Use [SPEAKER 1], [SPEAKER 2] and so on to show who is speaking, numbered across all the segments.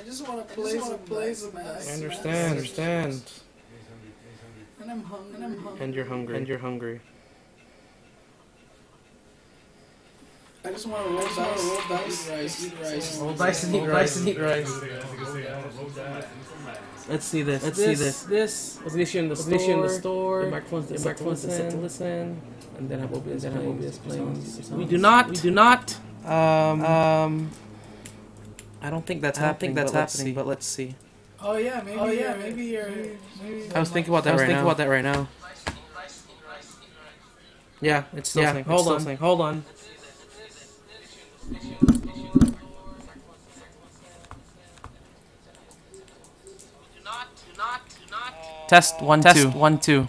[SPEAKER 1] just want to play some nice.
[SPEAKER 2] I understand.
[SPEAKER 1] And I'm hungry.
[SPEAKER 2] And you're hungry.
[SPEAKER 1] I just want to roll dice, eat rice.
[SPEAKER 2] Roll dice and eat rice. Let's see this. This was an issue in the store. The microphones to listen. And then Hobobius playing. We do not. I don't think that's happening. But let's see.
[SPEAKER 1] Oh yeah, maybe you're.
[SPEAKER 2] I was thinking about that right now. Yeah, it's still saying. Hold on. Test 1 2.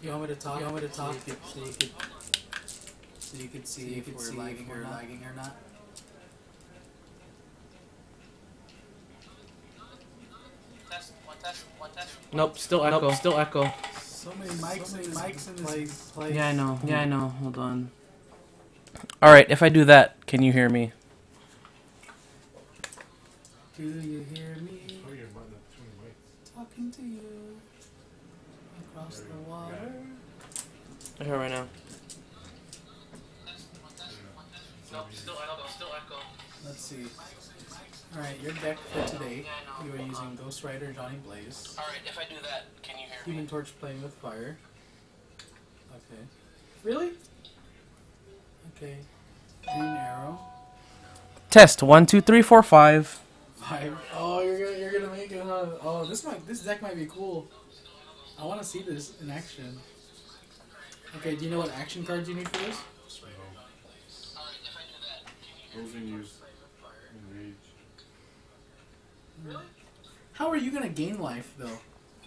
[SPEAKER 1] You want me to talk? So you could see if we're lagging or not.
[SPEAKER 2] Nope, still echo.
[SPEAKER 1] So many mics in this place.
[SPEAKER 2] Yeah, I know. Hold on. All right, if I do that, can you hear me?
[SPEAKER 1] Do you hear me? Talking to you across the water.
[SPEAKER 2] I hear right now.
[SPEAKER 3] Nope, still echo.
[SPEAKER 1] Let's see. Alright, your deck for today, you are using Ghost Rider Johnny Blaze.
[SPEAKER 3] Alright, if I do that, can you hear me?
[SPEAKER 1] Human Torch playing with fire. Okay. Really? Okay. Green Arrow.
[SPEAKER 2] Test 1 2 3 4 5.
[SPEAKER 1] 5. Oh, you're gonna make it, huh? Oh, this deck might be cool. I want to see this in action. Okay, do you know what action cards you need for this?
[SPEAKER 3] Alright, if I do that, can you hear me?
[SPEAKER 4] Those in use. Enrage.
[SPEAKER 1] Really? How are you gonna gain life though?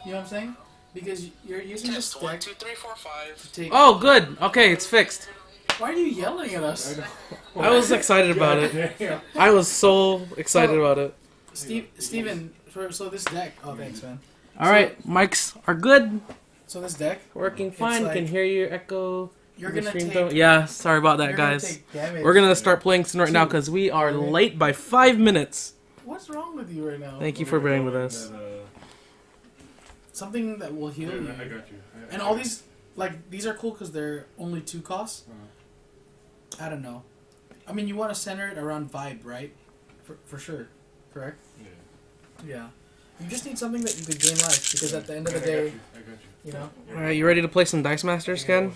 [SPEAKER 1] You know what I'm saying? Because you're using this
[SPEAKER 3] Test
[SPEAKER 1] deck
[SPEAKER 3] 1 2 3 4 5.
[SPEAKER 1] to take.
[SPEAKER 2] Oh, good. Okay, it's fixed.
[SPEAKER 1] Why are you yelling at us?
[SPEAKER 2] I was excited about it. I was so excited about it.
[SPEAKER 1] Steven, so this deck. Oh, thanks, man.
[SPEAKER 2] All right, mics are good.
[SPEAKER 1] So this deck
[SPEAKER 2] Working fine.
[SPEAKER 1] like-
[SPEAKER 2] Can hear your echo.
[SPEAKER 1] you're
[SPEAKER 2] The
[SPEAKER 1] gonna
[SPEAKER 2] stream
[SPEAKER 1] take.
[SPEAKER 2] don't- Yeah, sorry about that,
[SPEAKER 1] You're gonna
[SPEAKER 2] guys.
[SPEAKER 1] take damage.
[SPEAKER 2] We're gonna start playing soon right now because we are late by 5 minutes.
[SPEAKER 1] What's wrong with you right now?
[SPEAKER 2] Thank you for bearing with us.
[SPEAKER 1] Something that will heal you.
[SPEAKER 4] I got you.
[SPEAKER 1] And all these, like, these are cool because they're only 2 costs. I don't know. I mean, you want to center it around vibe, right? For sure. Correct?
[SPEAKER 4] Yeah.
[SPEAKER 1] Yeah. You just need something that you could gain life because at the end of the day,
[SPEAKER 4] I got you.
[SPEAKER 1] you know?
[SPEAKER 2] All right, you ready to play some Dice Masters, Ken?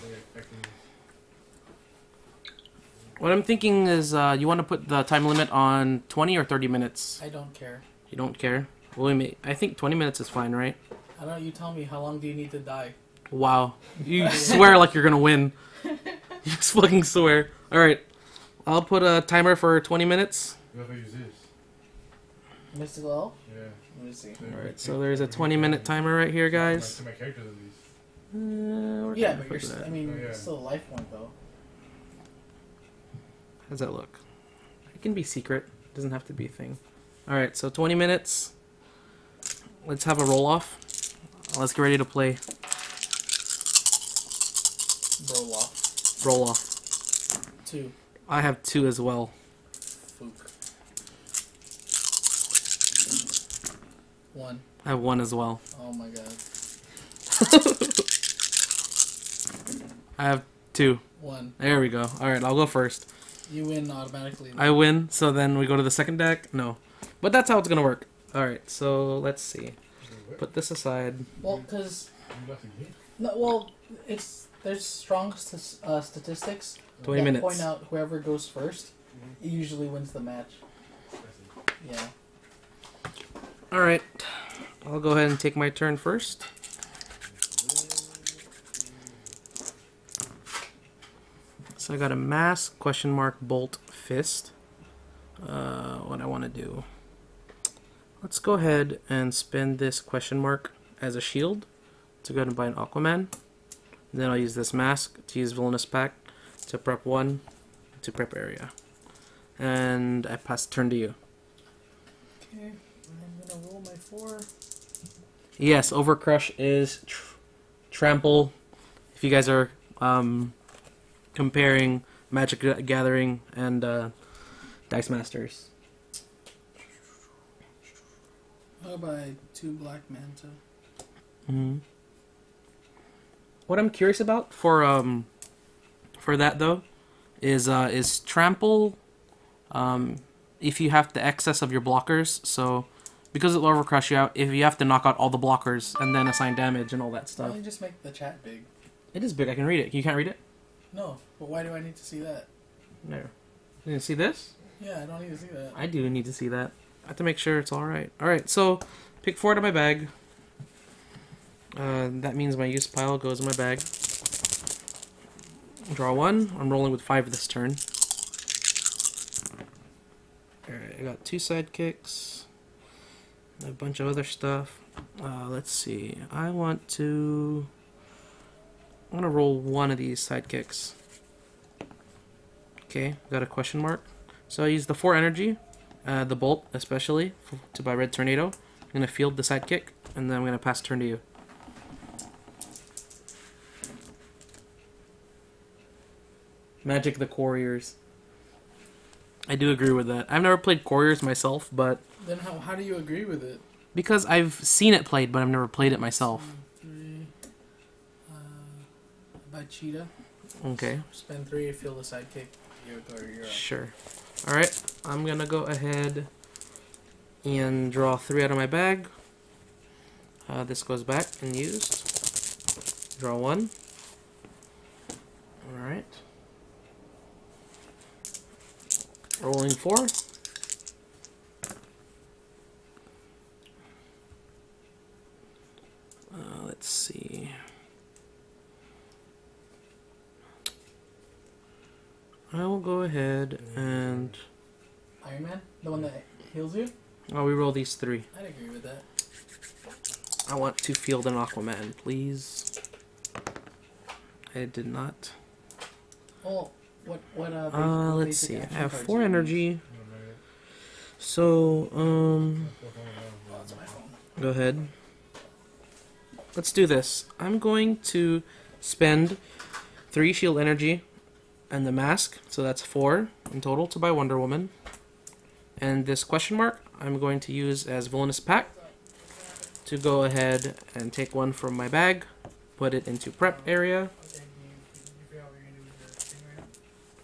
[SPEAKER 2] What I'm thinking is you want to put the time limit on 20 or 30 minutes.
[SPEAKER 1] I don't care.
[SPEAKER 2] You don't care? Well, I think 20 minutes is fine, right?
[SPEAKER 1] I don't know. You tell me, how long do you need to die?
[SPEAKER 2] Wow. You swear like you're going to win. You just fucking swear. All right. I'll put a timer for 20 minutes.
[SPEAKER 4] What if I use this?
[SPEAKER 1] Mystical Elf?
[SPEAKER 4] Yeah.
[SPEAKER 1] Let me see.
[SPEAKER 2] All right, so there's a 20-minute timer right here, guys.
[SPEAKER 4] To my characters at least.
[SPEAKER 1] Yeah, but you're. I mean,
[SPEAKER 4] Oh, yeah.
[SPEAKER 1] it's still a life point though.
[SPEAKER 2] How's that look? It can be secret. It doesn't have to be a thing. All right, so 20 minutes. Let's have a roll-off. Let's get ready to play.
[SPEAKER 1] Roll-off.
[SPEAKER 2] Roll-off.
[SPEAKER 1] 2.
[SPEAKER 2] I have 2 as well.
[SPEAKER 1] Fook. 1.
[SPEAKER 2] I have 1 as well.
[SPEAKER 1] Oh my god.
[SPEAKER 2] I have 2.
[SPEAKER 1] 1.
[SPEAKER 2] There we go. All right, I'll go first.
[SPEAKER 1] You win automatically.
[SPEAKER 2] I win, so then we go to the second deck? No. But that's how it's going to work. All right, so let's see. Put this aside.
[SPEAKER 1] Well, because
[SPEAKER 4] You left again?
[SPEAKER 1] no, well, there's strong statistics
[SPEAKER 2] 20
[SPEAKER 1] that
[SPEAKER 2] minutes.
[SPEAKER 1] point out whoever goes first, it usually wins the match. Yeah.
[SPEAKER 2] All right. I'll go ahead and take my turn first. So I got a mask, question mark, bolt, fist. What I want to do. Let's go ahead and spend this question mark as a shield to go ahead and buy an Aquaman. And then I'll use this mask to use Villainous Pact to prep 1 to prep area. And I pass the turn to you.
[SPEAKER 1] Okay. I'm gonna roll my 4.
[SPEAKER 2] Yes, Overcrush is trample if you guys are comparing Magic Gathering and Dice Masters.
[SPEAKER 1] I'll buy 2 black manta.
[SPEAKER 2] Mm-hmm. What I'm curious about for that though is trample. If you have the excess of your blockers, so because it'll overcrush you out, if you have to knock out all the blockers and then assign damage and all that
[SPEAKER 1] Why
[SPEAKER 2] stuff.
[SPEAKER 1] don't you just make the chat big?
[SPEAKER 2] It is big. I can read it. You can't read it?
[SPEAKER 1] No, but why do I need to see that?
[SPEAKER 2] There. You can see this?
[SPEAKER 1] Yeah, I don't need to see that.
[SPEAKER 2] I do need to see that. I have to make sure it's all right. All right. So pick 4 out of my bag. That means my use pile goes in my bag. Draw 1. I'm rolling with 5 this turn. Alright, I got 2 sidekicks. A bunch of other stuff. Let's see. I'm gonna roll 1 of these sidekicks. Okay, got a question mark. So I use the 4 energy, the bolt especially, to buy Red Tornado. I'm gonna field the sidekick, and then I'm gonna pass turn to you. Magic the Couriers. I do agree with that. I've never played Couriers myself, but...
[SPEAKER 1] Then how do you agree with it?
[SPEAKER 2] Because I've seen it played, but I've never played it myself.
[SPEAKER 1] 3. Buy Cheetah.
[SPEAKER 2] Okay.
[SPEAKER 1] Spend 3, fill the sidekick. You're up.
[SPEAKER 2] Sure. Alright, I'm gonna go ahead and draw 3 out of my bag. This goes back and used. Draw 1. Alright. Rolling 4. Let's see. I will go ahead and...
[SPEAKER 1] Iron Man? The one that heals you?
[SPEAKER 2] Oh, we roll these 3.
[SPEAKER 1] I'd agree with that.
[SPEAKER 2] I want to field an Aquaman, please. I did not.
[SPEAKER 1] Oh, what
[SPEAKER 2] Let's see. I
[SPEAKER 1] action
[SPEAKER 2] have
[SPEAKER 1] cards
[SPEAKER 2] 4
[SPEAKER 1] you
[SPEAKER 2] energy. So,
[SPEAKER 1] Oh, it's my phone.
[SPEAKER 2] go ahead. Let's do this. I'm going to spend 3 shield energy and the mask, so that's 4 in total to buy Wonder Woman. And this question mark I'm going to use as Villainous Pact to go ahead and take 1 from my bag, put it into prep area.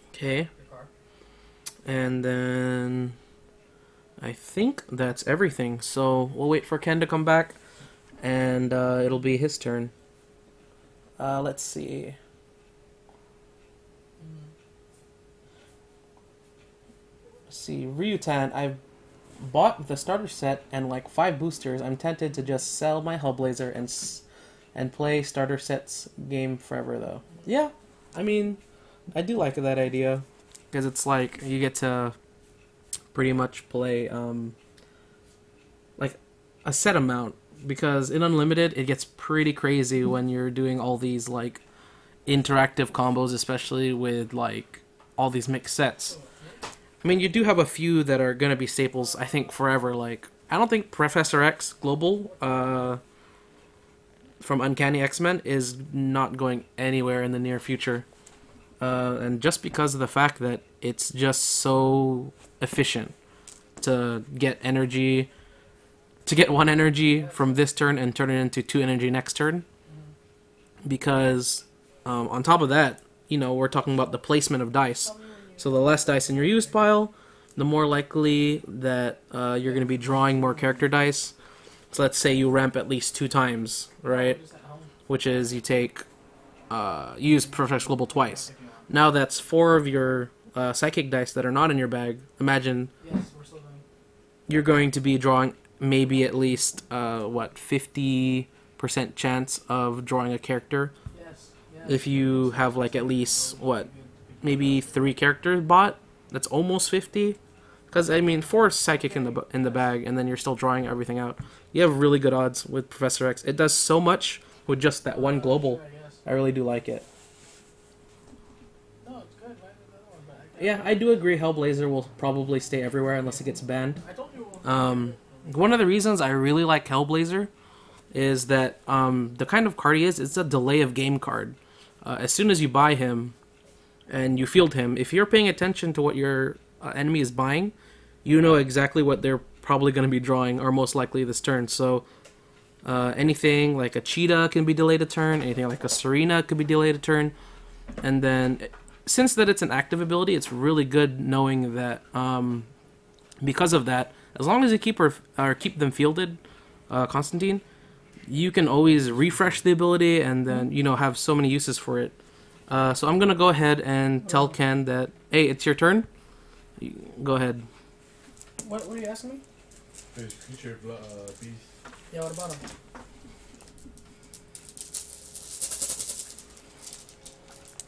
[SPEAKER 2] Okay. And then I think that's everything. So we'll wait for Ken to come back, and it'll be his turn. Let's see. Ryutan, I bought the starter set and like 5 boosters. I'm tempted to just sell my Hellblazer and play starter sets game forever though. Yeah, I mean, I do like that idea because it's like you get to pretty much play like a set amount, because in Unlimited it gets pretty crazy when you're doing all these like interactive combos, especially with like all these mixed sets. I mean, you do have a few that are gonna be staples, I think, forever. Like, I don't think Professor X Global from Uncanny X-Men is not going anywhere in the near future. And just because of the fact that it's just so efficient to get energy, to get 1 energy from this turn and turn it into 2 energy next turn. Because on top of that, you know, we're talking about the placement of dice. So the less dice in your used pile, the more likely that you're going to be drawing more character dice. So let's say you ramp at least 2 times, right? Which is you take, use Professor Global twice. Now that's 4 of your psychic dice that are not in your bag. Imagine you're going to be drawing maybe at least, 50% chance of drawing a character. If you have like at least, maybe 3 characters bought, that's almost 50. Because I mean, 4 psychic in the bag, and then you're still drawing everything out. You have really good odds with Professor X. It does so much with just that 1 global. I really do like it.
[SPEAKER 1] No, it's good.
[SPEAKER 2] Yeah, I do agree. Hellblazer will probably stay everywhere unless it gets banned. One of the reasons I really like Hellblazer is that the kind of card he is, it's a delay of game card. as soon as you buy him and you field him, if you're paying attention to what your enemy is buying, you know exactly what they're probably going to be drawing, or most likely this turn. So anything like a cheetah can be delayed a turn, anything like a Serena could be delayed a turn. And then since that it's an active ability, it's really good knowing that because of that, as long as you keep keep them fielded, Constantine, you can always refresh the ability and then, you know, have so many uses for it. So I'm going to go ahead and tell Ken that, hey, it's your turn. Go ahead.
[SPEAKER 1] What are you asking me?
[SPEAKER 4] There's creature beast.
[SPEAKER 1] Yeah, what about him?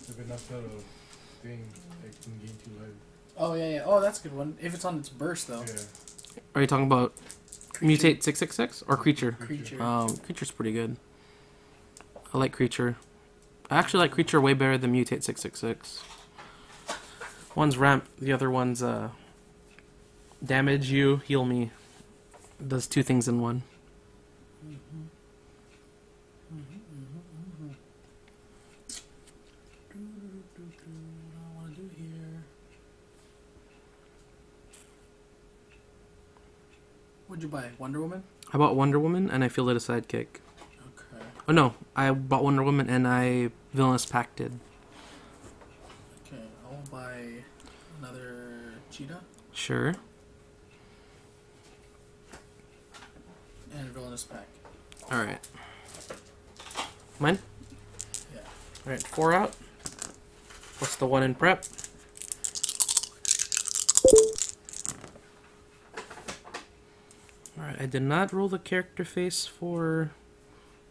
[SPEAKER 4] If it knocks out a thing, it can gain 2 life.
[SPEAKER 1] Oh, yeah. Oh, that's a good one. If it's on its burst, though.
[SPEAKER 4] Yeah.
[SPEAKER 2] Are you talking about
[SPEAKER 1] Creature.
[SPEAKER 2] Mutate 666 or Creature?
[SPEAKER 1] Creature.
[SPEAKER 2] Creature's pretty good. I like Creature. I actually like Creature way better than Mutate 666. One's ramp, the other one's damage you, heal me. It does 2 things in one.
[SPEAKER 1] I want to do here. What'd you buy? Wonder Woman?
[SPEAKER 2] I bought Wonder Woman and I fielded a sidekick.
[SPEAKER 1] Okay.
[SPEAKER 2] Oh no, I bought Wonder Woman and I Villainous Pacted.
[SPEAKER 1] Okay, I'll buy another cheetah
[SPEAKER 2] Sure.
[SPEAKER 1] and Villainous Pack.
[SPEAKER 2] Alright. Mine?
[SPEAKER 1] Yeah.
[SPEAKER 2] Alright, 4 out. What's the 1 in prep? Alright, I did not roll the character face for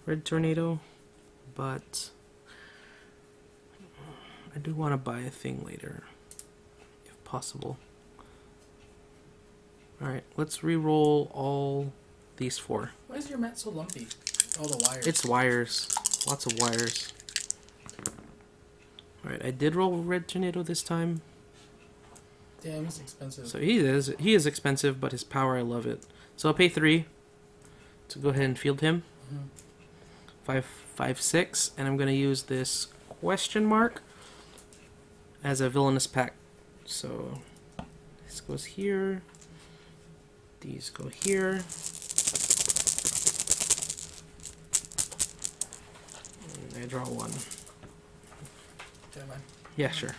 [SPEAKER 2] Red Tornado, but I do want to buy a thing later, if possible. Alright, let's re-roll all these 4.
[SPEAKER 1] Why is your mat so lumpy? Oh, the wires.
[SPEAKER 2] It's wires. Lots of wires. Alright, I did roll Red Tornado this time.
[SPEAKER 1] Damn, he's expensive.
[SPEAKER 2] So he is expensive, but his power, I love it. So I'll pay 3 to go ahead and field him. 5/6, and I'm gonna use this question mark as a Villainous Pact. So this goes here. These go here. And I draw 1.
[SPEAKER 1] Okay, man.
[SPEAKER 2] Yeah, sure.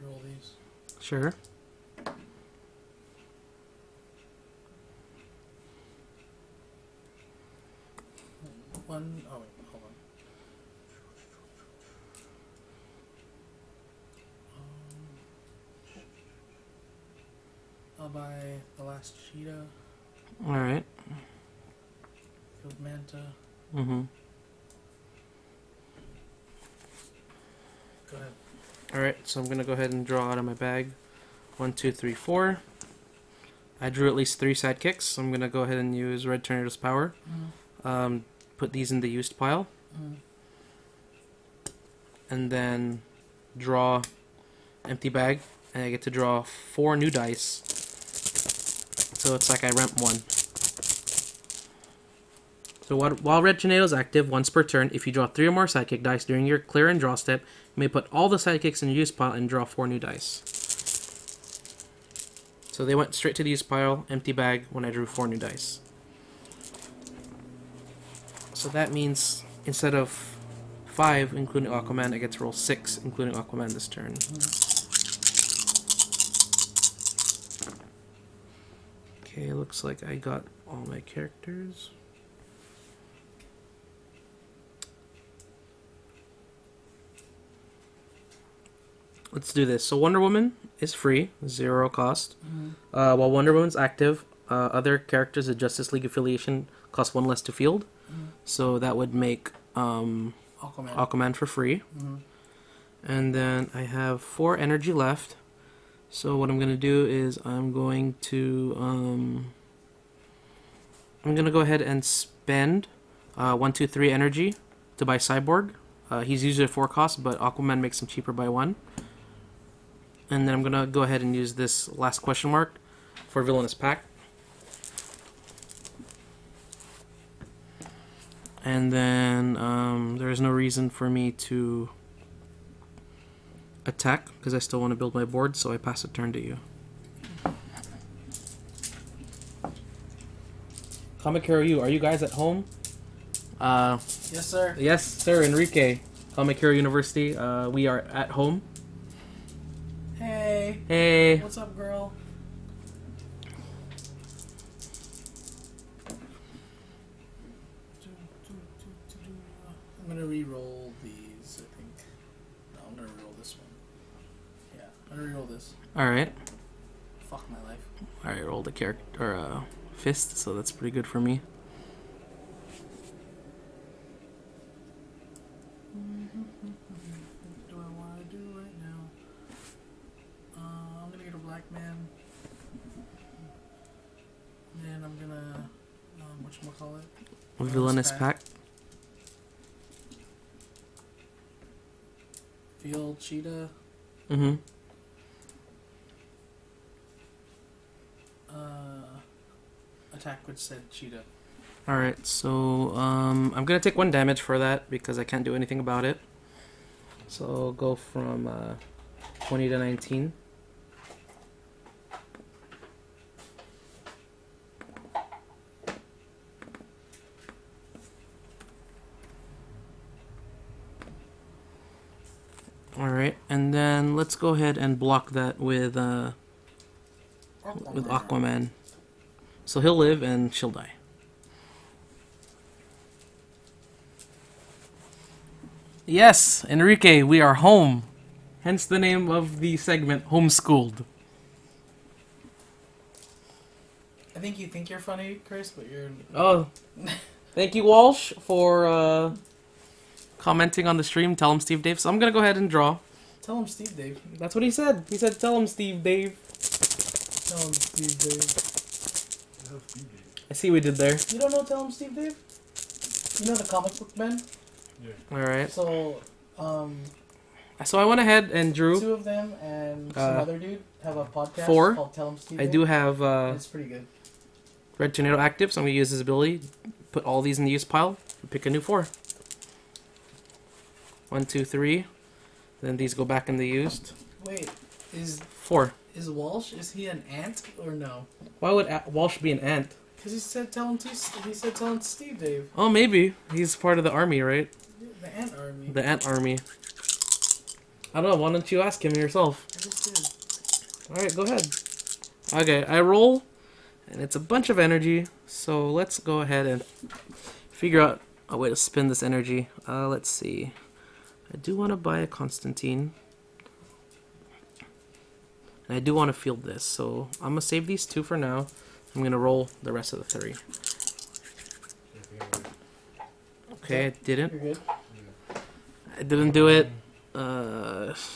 [SPEAKER 1] Roll these.
[SPEAKER 2] Sure.
[SPEAKER 1] One. Oh, wait, hold on. I'll buy the last cheetah,
[SPEAKER 2] Alright.
[SPEAKER 1] field manta.
[SPEAKER 2] Mm-hmm.
[SPEAKER 1] Go ahead.
[SPEAKER 2] Alright, so I'm gonna go ahead and draw out of my bag 1, 2, 3, 4. I drew at least 3 sidekicks, so I'm gonna go ahead and use Red Tornado's power. Put these in the used pile. And then draw empty bag, and I get to draw 4 new dice. So it's like I ramp 1. So while Red Tornado is active, once per turn, if you draw 3 or more sidekick dice during your clear and draw step, you may put all the sidekicks in your use pile and draw 4 new dice. So they went straight to the use pile, empty bag, when I drew 4 new dice. So that means instead of 5, including Aquaman, I get to roll 6, including Aquaman this turn. Okay, looks like I got all my characters. Let's do this. So Wonder Woman is free, 0 cost. While Wonder Woman's active, other characters of Justice League affiliation cost 1 less to field. So that would make Aquaman for free. And then I have 4 energy left. So what I'm going to do is I'm going to go ahead and spend 1, 2, 3 energy to buy Cyborg He's usually 4 cost, but Aquaman makes him cheaper by 1. And then I'm gonna go ahead and use this last question mark for Villainous Pact. And then there is no reason for me to attack because I still want to build my board, so I pass a turn to you. Kamakiro Yu, are you guys at home?
[SPEAKER 1] Yes, sir.
[SPEAKER 2] Yes, sir, Enrique. Kamakiro University, we are at home.
[SPEAKER 1] Hey.
[SPEAKER 2] Hey.
[SPEAKER 1] What's up, girl? I'm gonna re-roll these, I think. No, I'm gonna re-roll this one. Yeah, I'm gonna re-roll this.
[SPEAKER 2] Alright.
[SPEAKER 1] Fuck my life.
[SPEAKER 2] Alright, rolled a character, or fist, so that's pretty good for me.
[SPEAKER 1] What do I want to do right now? I'm gonna get a black man. And I'm gonna, whatchamacallit?
[SPEAKER 2] Villainous Pact.
[SPEAKER 1] Field Cheetah.
[SPEAKER 2] Mm-hmm.
[SPEAKER 1] Attack which said Cheetah.
[SPEAKER 2] Alright, so I'm gonna take 1 damage for that because I can't do anything about it. So I'll go from 20 to 19. Alright, and then let's go ahead and block that with Aquaman. So he'll live and she'll die. Yes, Enrique, we are home. Hence the name of the segment, Homeschooled.
[SPEAKER 1] I think you think you're funny, Chris, but you're...
[SPEAKER 2] Oh, thank you, Walsh, for commenting on the stream. Tell him Steve Dave. So I'm going to go ahead and draw.
[SPEAKER 1] Tell him Steve Dave.
[SPEAKER 2] That's what he said. He said, tell him Steve Dave.
[SPEAKER 1] Tell him Steve Dave.
[SPEAKER 2] I see what we did there.
[SPEAKER 1] You don't know Tell him Steve Dave? You know the comic book man?
[SPEAKER 4] Yeah.
[SPEAKER 2] Alright.
[SPEAKER 1] So,
[SPEAKER 2] So I went ahead and drew.
[SPEAKER 1] 2 of them and some other dude have a podcast
[SPEAKER 2] 4.
[SPEAKER 1] called Tell him Steve
[SPEAKER 2] I
[SPEAKER 1] Dave.
[SPEAKER 2] do have
[SPEAKER 1] It's pretty good.
[SPEAKER 2] Red Tornado active, so I'm going to use his ability. Put all these in the use pile. And pick a new 4. 1, 2, 3. Then these go back in the used.
[SPEAKER 1] Wait, is
[SPEAKER 2] 4.
[SPEAKER 1] Walsh, is he an ant or no?
[SPEAKER 2] Why would Walsh be an ant?
[SPEAKER 1] Because he said tell him Steve Dave.
[SPEAKER 2] Oh, maybe. He's part of the army, right?
[SPEAKER 1] The ant army.
[SPEAKER 2] The ant army. I don't know. Why don't you ask him yourself?
[SPEAKER 1] I just did.
[SPEAKER 2] Alright, go ahead. Okay, I roll, and it's a bunch of energy, so let's go ahead and figure out a way to spend this energy. Let's see. I do want to buy a Constantine. And I do want to field this, so I'm going to save these 2 for now. I'm going to roll the rest of the 3. Okay, I didn't.
[SPEAKER 1] You're good?
[SPEAKER 2] I didn't do it.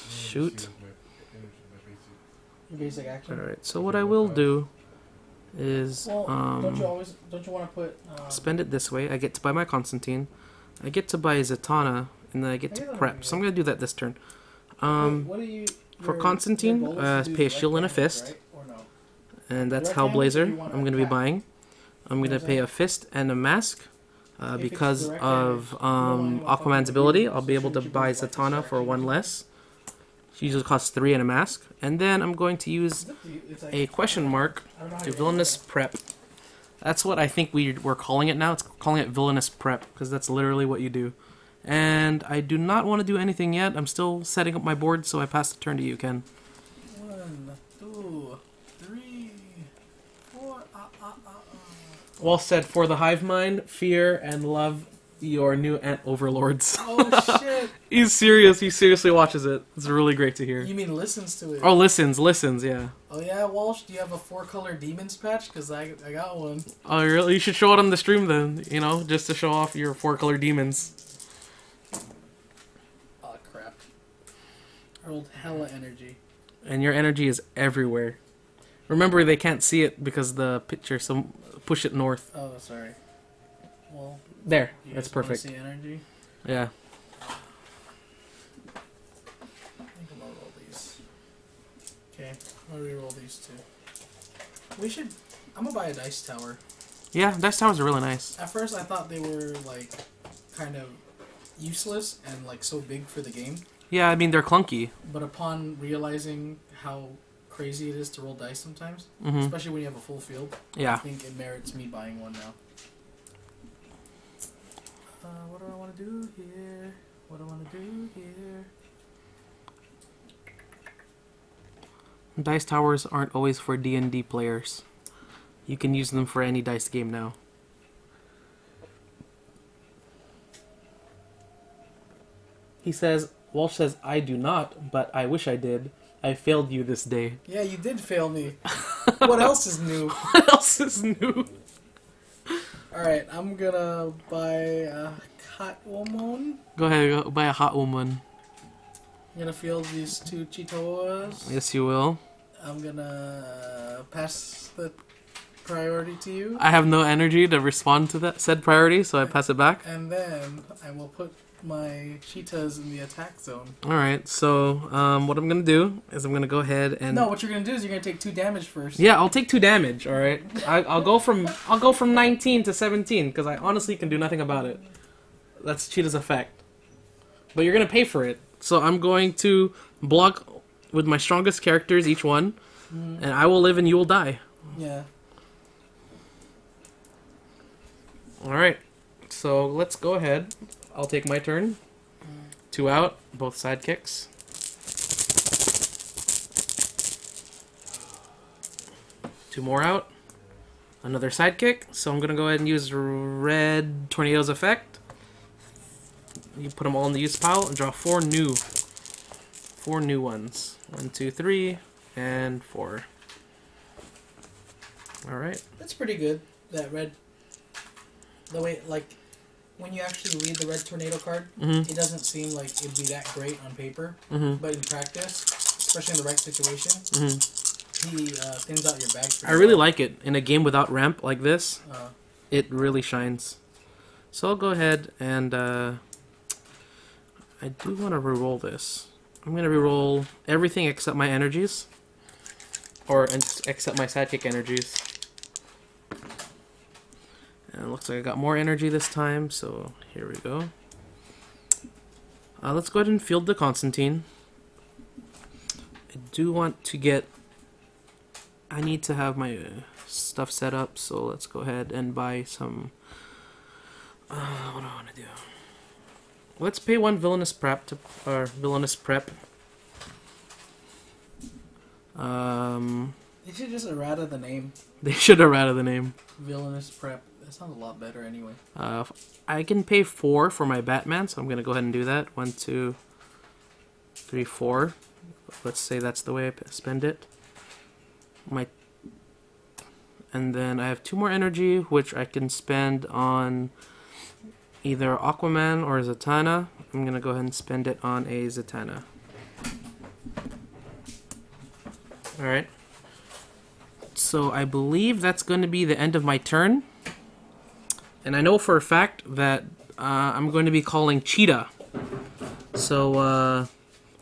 [SPEAKER 2] Shoot.
[SPEAKER 1] Your basic action.
[SPEAKER 2] Alright, so what I will do is
[SPEAKER 1] Well, don't you want to put
[SPEAKER 2] spend it this way. I get to buy my Constantine. I get to buy Zatanna, and then I get to prep. So I'm going to do that this turn.
[SPEAKER 1] what do you...
[SPEAKER 2] For Constantine, pay a shield and a fist.
[SPEAKER 1] Right? Or no?
[SPEAKER 2] And that's
[SPEAKER 1] Direct damage, or
[SPEAKER 2] Hellblazer.
[SPEAKER 1] you want
[SPEAKER 2] I'm going to be
[SPEAKER 1] attack?
[SPEAKER 2] buying. I'm going to pay a fist and a mask.
[SPEAKER 1] If it's
[SPEAKER 2] Because
[SPEAKER 1] direct
[SPEAKER 2] of
[SPEAKER 1] damage, you don't want
[SPEAKER 2] Aquaman's
[SPEAKER 1] to
[SPEAKER 2] ability,
[SPEAKER 1] do
[SPEAKER 2] I'll be able to
[SPEAKER 1] shoot you
[SPEAKER 2] buy
[SPEAKER 1] with
[SPEAKER 2] Zatanna
[SPEAKER 1] weapons
[SPEAKER 2] for 1 less. She usually costs 3 and a mask. And then I'm going to use
[SPEAKER 1] It's like,
[SPEAKER 2] a question mark
[SPEAKER 1] I don't know how
[SPEAKER 2] to
[SPEAKER 1] you
[SPEAKER 2] Villainous Prep. That's what I think we're calling it now. It's calling it Villainous Prep, because that's literally what you do. And I do not want to do anything yet. I'm still setting up my board, so I pass the turn to you, Ken.
[SPEAKER 1] 1, 2, 3, 4.
[SPEAKER 2] Well said. For the hive mind, fear and love your new ant overlords.
[SPEAKER 1] Oh shit!
[SPEAKER 2] He's serious. He seriously watches it. It's really great to hear.
[SPEAKER 1] You mean listens to it?
[SPEAKER 2] Oh, listens, yeah.
[SPEAKER 1] Oh yeah, Walsh. Do you have a 4-color demons patch? Cause I got one.
[SPEAKER 2] Oh, really? You should show it on the stream then. You know, just to show off your 4-color demons.
[SPEAKER 1] Oh crap! I rolled hella energy.
[SPEAKER 2] And your energy is everywhere. Remember, they can't see it because the picture. So push it north.
[SPEAKER 1] Oh sorry. Well.
[SPEAKER 2] There.
[SPEAKER 1] You
[SPEAKER 2] That's
[SPEAKER 1] guys wanna
[SPEAKER 2] perfect.
[SPEAKER 1] See energy.
[SPEAKER 2] Yeah.
[SPEAKER 1] Okay, I'll reroll these two. We should. I'm gonna buy a dice tower.
[SPEAKER 2] Yeah, dice towers are really nice.
[SPEAKER 1] At first, I thought they were like kind of useless and like so big for the game.
[SPEAKER 2] Yeah, I mean they're clunky.
[SPEAKER 1] But upon realizing how crazy it is to roll dice sometimes,
[SPEAKER 2] Mm-hmm.
[SPEAKER 1] especially when you have a full field, I
[SPEAKER 2] Yeah.
[SPEAKER 1] think it merits me buying one now. What do I want to do here? What do I want to do here?
[SPEAKER 2] Dice towers aren't always for D&D players. You can use them for any dice game now. He says, Walsh says, I do not, but I wish I did. I failed you this day.
[SPEAKER 1] Yeah, you did fail me. What else is new?
[SPEAKER 2] What else is new?
[SPEAKER 1] Alright, I'm gonna buy a Catwoman.
[SPEAKER 2] Go ahead, go buy a hot woman.
[SPEAKER 1] I'm gonna field these two Cheetos.
[SPEAKER 2] Yes, you will.
[SPEAKER 1] I'm gonna pass the priority to you.
[SPEAKER 2] I have no energy to respond to that said priority, so I pass it back.
[SPEAKER 1] And then I will put my cheetahs in the attack zone.
[SPEAKER 2] Alright, so what I'm gonna do is I'm gonna go ahead and...
[SPEAKER 1] No, what you're gonna do is you're gonna take 2 damage first.
[SPEAKER 2] Yeah, I'll take 2 damage, alright? I'll go from 19 to 17, because I honestly can do nothing about it. That's Cheetah's effect. But you're gonna pay for it. So I'm going to block with my strongest characters, each one, and I will live and you will die.
[SPEAKER 1] Yeah.
[SPEAKER 2] Alright, so let's go ahead. I'll take my turn. 2 out, both sidekicks. Two more out. Another sidekick. So I'm going to go ahead and use Red Tornado's effect. You put them all in the use pile and draw 4 new ones. 1, 2, 3, and 4. Alright.
[SPEAKER 1] That's pretty good. That red. The way, like, when you actually read the red tornado card,
[SPEAKER 2] Mm-hmm.
[SPEAKER 1] it doesn't seem like it'd be that great on paper.
[SPEAKER 2] Mm-hmm.
[SPEAKER 1] But in practice, especially in the right situation,
[SPEAKER 2] Mm-hmm.
[SPEAKER 1] he thins out your bag pretty
[SPEAKER 2] I really
[SPEAKER 1] well.
[SPEAKER 2] like it. In a game without ramp like this,
[SPEAKER 1] Uh,
[SPEAKER 2] it really shines. So I'll go ahead and I do want to reroll this. I'm going to reroll everything except my energies. Except my sidekick energies. And it looks like I got more energy this time, so here we go. Let's go ahead and field the Constantine. I do want to get... I need to have my stuff set up, so let's go ahead and buy some... what do I want to do? Let's pay 1 villainous prep to... Or villainous prep.
[SPEAKER 1] they should just errata the name.
[SPEAKER 2] They should have added the name.
[SPEAKER 1] Villainous prep. That sounds a lot better anyway.
[SPEAKER 2] I can pay 4 for my Batman, so I'm going to go ahead and do that. 1, 2, 3, 4. Let's say that's the way I spend it. And then I have 2 more energy, which I can spend on either Aquaman or Zatanna. I'm going to go ahead and spend it on a Zatanna. Alright. So I believe that's going to be the end of my turn. And I know for a fact that I'm going to be calling Cheetah. So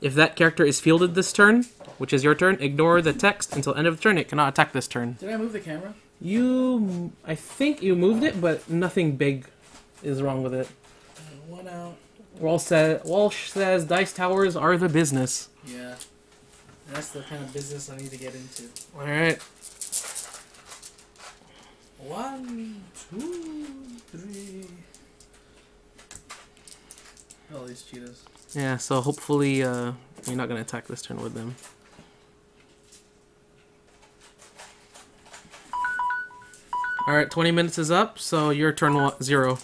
[SPEAKER 2] if that character is fielded this turn, which is your turn, ignore the text until end of the turn. It cannot attack this turn.
[SPEAKER 1] Did I move the camera?
[SPEAKER 2] I think you moved it, but nothing big is wrong with it.
[SPEAKER 1] 1 out.
[SPEAKER 2] Walsh says dice towers are the business.
[SPEAKER 1] Yeah. That's the kind of business I need to get into.
[SPEAKER 2] All right.
[SPEAKER 1] 1, 2, 3. All these cheetahs.
[SPEAKER 2] Yeah. So hopefully you're not gonna attack this turn with them. All right. 20 minutes is up. So your turn 0.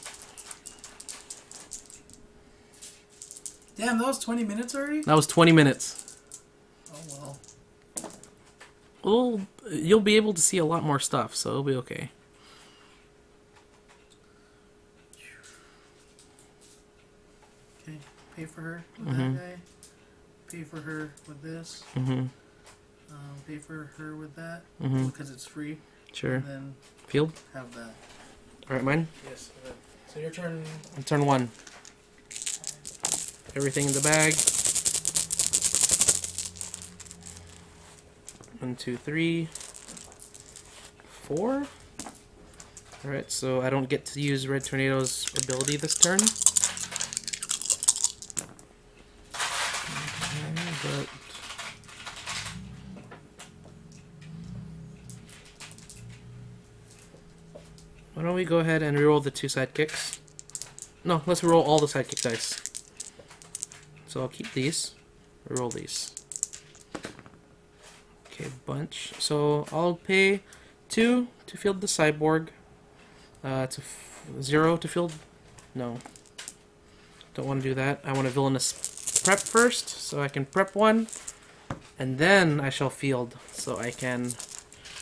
[SPEAKER 1] Damn, that was 20 minutes already?
[SPEAKER 2] That was 20 minutes.
[SPEAKER 1] Oh, well.
[SPEAKER 2] Well, you'll be able to see a lot more stuff, so it'll be okay.
[SPEAKER 1] Okay, pay for her with
[SPEAKER 2] Mhm.
[SPEAKER 1] that guy. Pay for her with this.
[SPEAKER 2] Mm-hmm.
[SPEAKER 1] Pay for her with that
[SPEAKER 2] Mm-hmm.
[SPEAKER 1] because it's free.
[SPEAKER 2] Sure.
[SPEAKER 1] And then
[SPEAKER 2] Field.
[SPEAKER 1] have that.
[SPEAKER 2] All right, mine.
[SPEAKER 1] Yes. So your turn.
[SPEAKER 2] Turn 1. Everything in the bag. 1, 2, 3, 4. Alright, so I don't get to use Red Tornado's ability this turn. Okay, but why don't we go ahead and reroll the 2 sidekicks? No, let's reroll all the sidekick dice. So I'll keep these. Reroll these. Okay, bunch. So I'll pay 2 to field the cyborg. 0 to field. No. Don't want to do that. I want to villainous prep first, so I can prep one. And then I shall field, so I can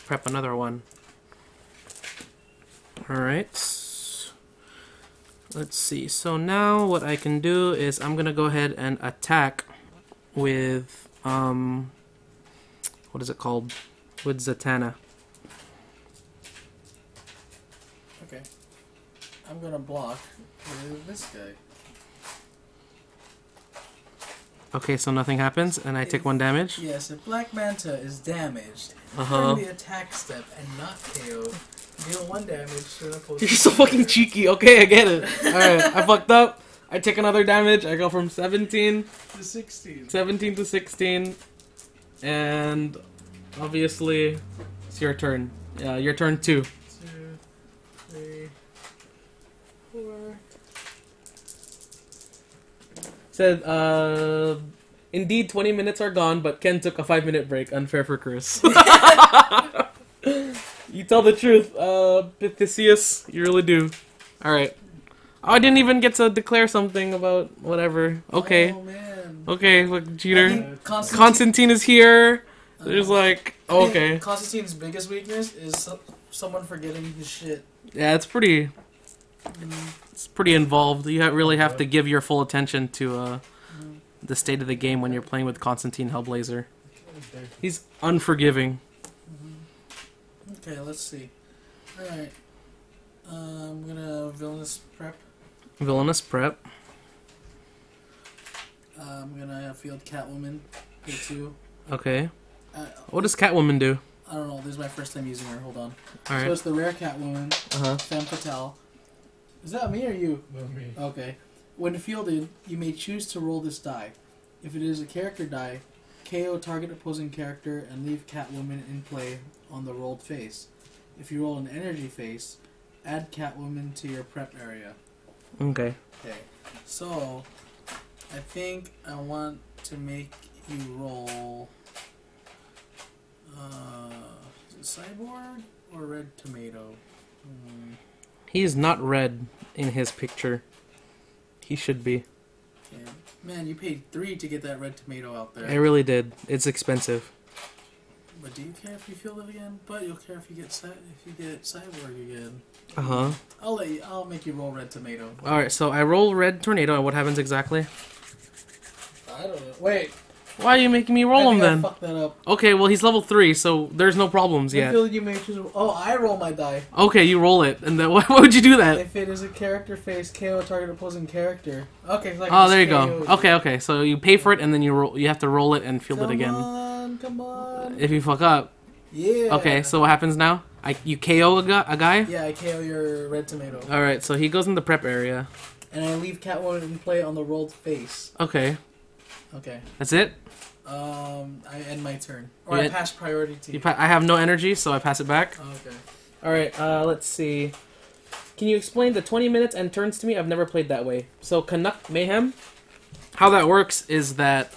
[SPEAKER 2] prep another one. Alright. Let's see. So now what I can do is I'm gonna go ahead and attack with what is it called? With Zatanna.
[SPEAKER 1] Okay. I'm gonna block with this guy.
[SPEAKER 2] Okay, so nothing happens and I take 1 damage.
[SPEAKER 1] Yes, if Black Manta is damaged
[SPEAKER 2] Uh-huh.
[SPEAKER 1] during the attack step and not KO, deal 1 damage to an opposing.
[SPEAKER 2] You're so fucking cheeky. Okay, I get it. Alright, I fucked up. I take another damage. I go from 17
[SPEAKER 1] to 16.
[SPEAKER 2] to 16. And obviously, it's your turn. Your turn 2.
[SPEAKER 1] 2, 3, 4.
[SPEAKER 2] Said, indeed 20 minutes are gone, but Ken took a 5-minute break. Unfair for Chris. You tell the truth, Pithicius. You really do. Alright. Oh, I didn't even get to declare something about whatever. Okay.
[SPEAKER 1] Oh, man.
[SPEAKER 2] Okay, look,
[SPEAKER 1] I
[SPEAKER 2] cheater.
[SPEAKER 1] think
[SPEAKER 2] Constantine is here. There's like,
[SPEAKER 1] I think
[SPEAKER 2] okay.
[SPEAKER 1] Constantine's biggest weakness is someone forgetting his shit.
[SPEAKER 2] Yeah, it's pretty involved. You really have to give your full attention to the state of the game when you're playing with Constantine Hellblazer. He's unforgiving.
[SPEAKER 1] Okay, let's see. Alright. I'm gonna villainous prep.
[SPEAKER 2] Villainous prep.
[SPEAKER 1] I'm gonna field Catwoman. Pay 2.
[SPEAKER 2] Okay. What does Catwoman do?
[SPEAKER 1] I don't know. This is my first time using her. Hold on.
[SPEAKER 2] Alright.
[SPEAKER 1] So it's the rare Catwoman.
[SPEAKER 2] Uh-huh.
[SPEAKER 1] Femme Fatale. Is that me or you?
[SPEAKER 4] Not me.
[SPEAKER 1] Okay. When fielded, you may choose to roll this die. If it is a character die, KO target opposing character and leave Catwoman in play on the rolled face. If you roll an energy face, add Catwoman to your prep area.
[SPEAKER 2] Okay.
[SPEAKER 1] Okay. So, I think I want to make you roll... is it Cyborg or Red Tomato?
[SPEAKER 2] He's not red in his picture. He should be.
[SPEAKER 1] Okay. Man, you paid 3 to get that Red Tomato out there.
[SPEAKER 2] I really did. It's expensive.
[SPEAKER 1] But do you care if you field it again? But you'll care if you get Cyborg again.
[SPEAKER 2] Uh-huh.
[SPEAKER 1] I'll make you roll Red Tomato.
[SPEAKER 2] Alright, so I roll Red Tornado, and what happens exactly?
[SPEAKER 1] I don't know. Wait.
[SPEAKER 2] Why are you making me roll him
[SPEAKER 1] I
[SPEAKER 2] then?
[SPEAKER 1] fucked that up.
[SPEAKER 2] Okay, well he's level 3, so there's no problems
[SPEAKER 1] When
[SPEAKER 2] yet.
[SPEAKER 1] fielded, you may choose. Oh, I roll my die.
[SPEAKER 2] Okay, you roll it, and then why would you do that?
[SPEAKER 1] If it is a character face, KO target opposing character. Okay. Like
[SPEAKER 2] Oh, there you go. Okay, so you pay for it, and then you roll. You have to roll it and field it again.
[SPEAKER 1] Come on.
[SPEAKER 2] If you fuck up.
[SPEAKER 1] Yeah.
[SPEAKER 2] Okay, so what happens now? You KO a guy?
[SPEAKER 1] Yeah, I KO your Red Tomato.
[SPEAKER 2] Alright, so he goes in the prep area.
[SPEAKER 1] And I leave Catwoman in play on the rolled face.
[SPEAKER 2] Okay.
[SPEAKER 1] Okay.
[SPEAKER 2] That's it?
[SPEAKER 1] I end my turn. Or
[SPEAKER 2] You
[SPEAKER 1] I
[SPEAKER 2] end-
[SPEAKER 1] pass priority to you.
[SPEAKER 2] I have no energy, so I pass it back.
[SPEAKER 1] Okay.
[SPEAKER 2] Alright, let's see. Can you explain the 20 minutes and turns to me? I've never played that way. So, Canuck Mayhem, how that works is that